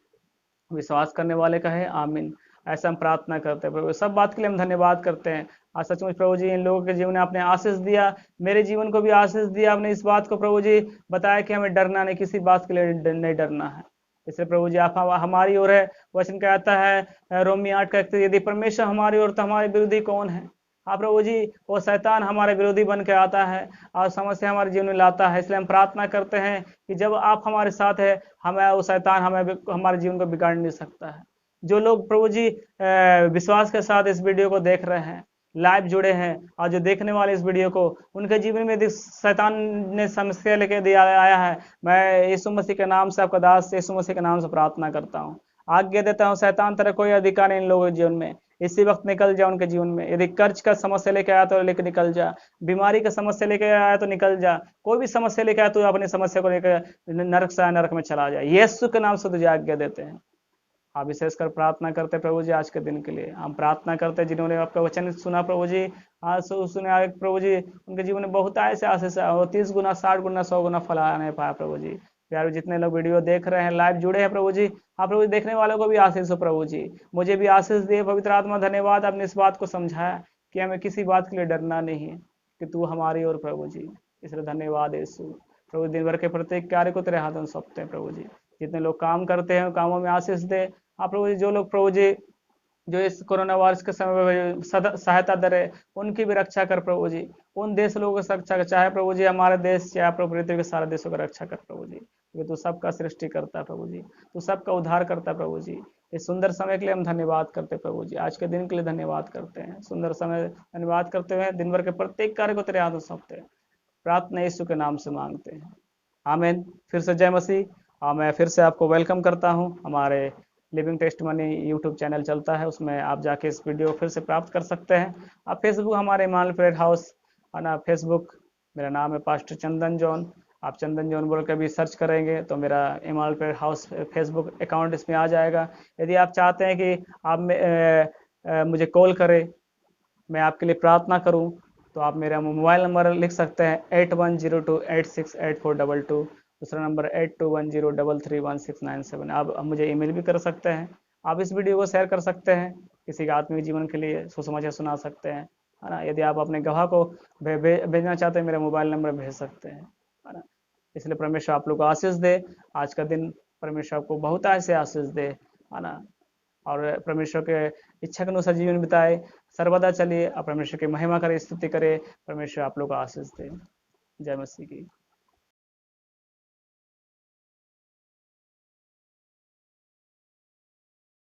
[SPEAKER 1] विश्वास करने वाले का है आमीन, ऐसा हम प्रार्थना करते हैं प्रभु। सब बात के लिए हम धन्यवाद करते हैं। आज सचमुच प्रभु जी इन लोगों के जीवन में आपने आशीष दिया, मेरे जीवन को भी आशीष दिया। आपने इस बात को प्रभु जी बताया कि हमें डरना नहीं, किसी बात के लिए नहीं डरना है। इसलिए प्रभु जी आप हमारी ओर है। वचन कहता है रोमी 8 का, यदि परमेश्वर हमारी ओर तो हमारे विरोधी कौन है। हाँ प्रभु जी वो शैतान हमारे विरोधी बन के आता है और समस्या हमारे जीवन में लाता है। इसलिए हम प्रार्थना करते हैं कि जब आप हमारे साथ है, हमें वो शैतान हमारे जीवन को बिगाड़ नहीं सकता है। जो लोग प्रभु जी विश्वास के साथ इस वीडियो को देख रहे हैं, लाइव जुड़े हैं, और जो देखने वाले इस वीडियो को, उनके जीवन में यदि शैतान ने समस्या लेके दिया आया है, मैं यीशु मसीह के नाम से, आपका दास यीशु मसीह के नाम से प्रार्थना करता हूँ, आज्ञा देता हूँ, शैतान तेरा कोई अधिकार नहीं इन लोगों के जीवन में। इसी वक्त निकल जा उनके जीवन में। यदि कर्ज का समस्या लेके आया तो लेके निकल जा, बीमारी का समस्या लेके आया तो निकल जा, कोई भी समस्या लेके आया तो अपनी समस्या को लेकर नरक से नरक में चला जाए। यीशु के नाम से तुझे आज्ञा देते हैं। आप विशेषकर प्रार्थना करते प्रभु जी आज के दिन के लिए। हम प्रार्थना करते जिन्होंने आपका वचन सुना प्रभु जी, आज सुने प्रभु जी, उनके जीवन में बहुत ऐसे आशीष हो, 30 गुना 60 गुना 100 गुना फल आने पाया प्रभु जी। प्यारे जितने लोग वीडियो देख रहे हैं, लाइव जुड़े हैं प्रभु जी, आप प्रभु जी देखने वालों को भी आशीष हो प्रभु जी, मुझे भी आशीष दिए पवित्र आत्मा। धन्यवाद आपने इस बात को समझाया कि हमें किसी बात के लिए डरना नहीं है, कि तू हमारी ओर प्रभु जी। इसलिए धन्यवाद यीशु। प्रभु दिन भर के प्रत्येक कार्य को तेरे हाथों में सौंपते हैं प्रभु जी। जितने लोग काम करते हैं कामों में आशीष दे आप प्रभु जी। जो लोग प्रभु जी जो इस कोरोना वायरस के समय में सहायता दे रहे, उनकी भी रक्षा कर प्रभु जी। उन देश लोगों की रक्षा कर, चाहे प्रभु जी हमारे देश, चाहे प्रभु पृथ्वी के सारे देशों का रक्षा कर प्रभु जी, क्योंकि तू सबका सृष्टि करता है प्रभु जी, तू सबका उद्धार करता है प्रभु जी। इस सुंदर समय के लिए हम धन्यवाद करते प्रभु जी, आज के दिन के लिए धन्यवाद करते हैं। सुंदर समय धन्यवाद करते हुए दिन भर के प्रत्येक कार्य को तेरे हाथों सौंपते हैं। प्रार्थना यीशु के नाम से मांगते हैं, आमीन। फिर से जय मसीह। मैं फिर से आपको वेलकम करता हूं। हमारे लिविंग टेस्टमनी यूट्यूब चैनल चलता है, उसमें आप जाके इस वीडियो फिर से प्राप्त कर सकते हैं। आप फेसबुक हमारे इमानुएल प्रेयर हाउस है ना, फेसबुक मेरा नाम है पास्टर चंदन जॉन। आप चंदन जॉन बोल के भी सर्च करेंगे तो मेरा Emmanuel prayer house Facebook account इसमें आ जाएगा। यदि आप चाहते हैं कि आप मुझे कॉल करें, मैं आपके लिए प्रार्थना करूं, तो आप मेरा मोबाइल नंबर लिख सकते हैं 8102868422। दूसरा नंबर 8210331697। आप मुझे ईमेल भी कर सकते हैं। आप इस वीडियो को शेयर कर सकते हैं, किसी के आत्मिक जीवन के लिए सुसमाचार सुना सकते हैं, है ना। यदि आप अपने गवाह को भेजना चाहते हैं, मेरा मोबाइल नंबर भेज सकते हैं, है ना। इसलिए परमेश्वर आप लोग को आशीष दे। आज का दिन परमेश्वर आपको बहुत ऐसे आशीष दे, है ना, और परमेश्वर के इच्छा के अनुसार जीवन बिताए, सर्वदा चलिए और परमेश्वर की महिमा करे, स्तुति करे। परमेश्वर आप लोग को आशीष दे। जय मसीह की।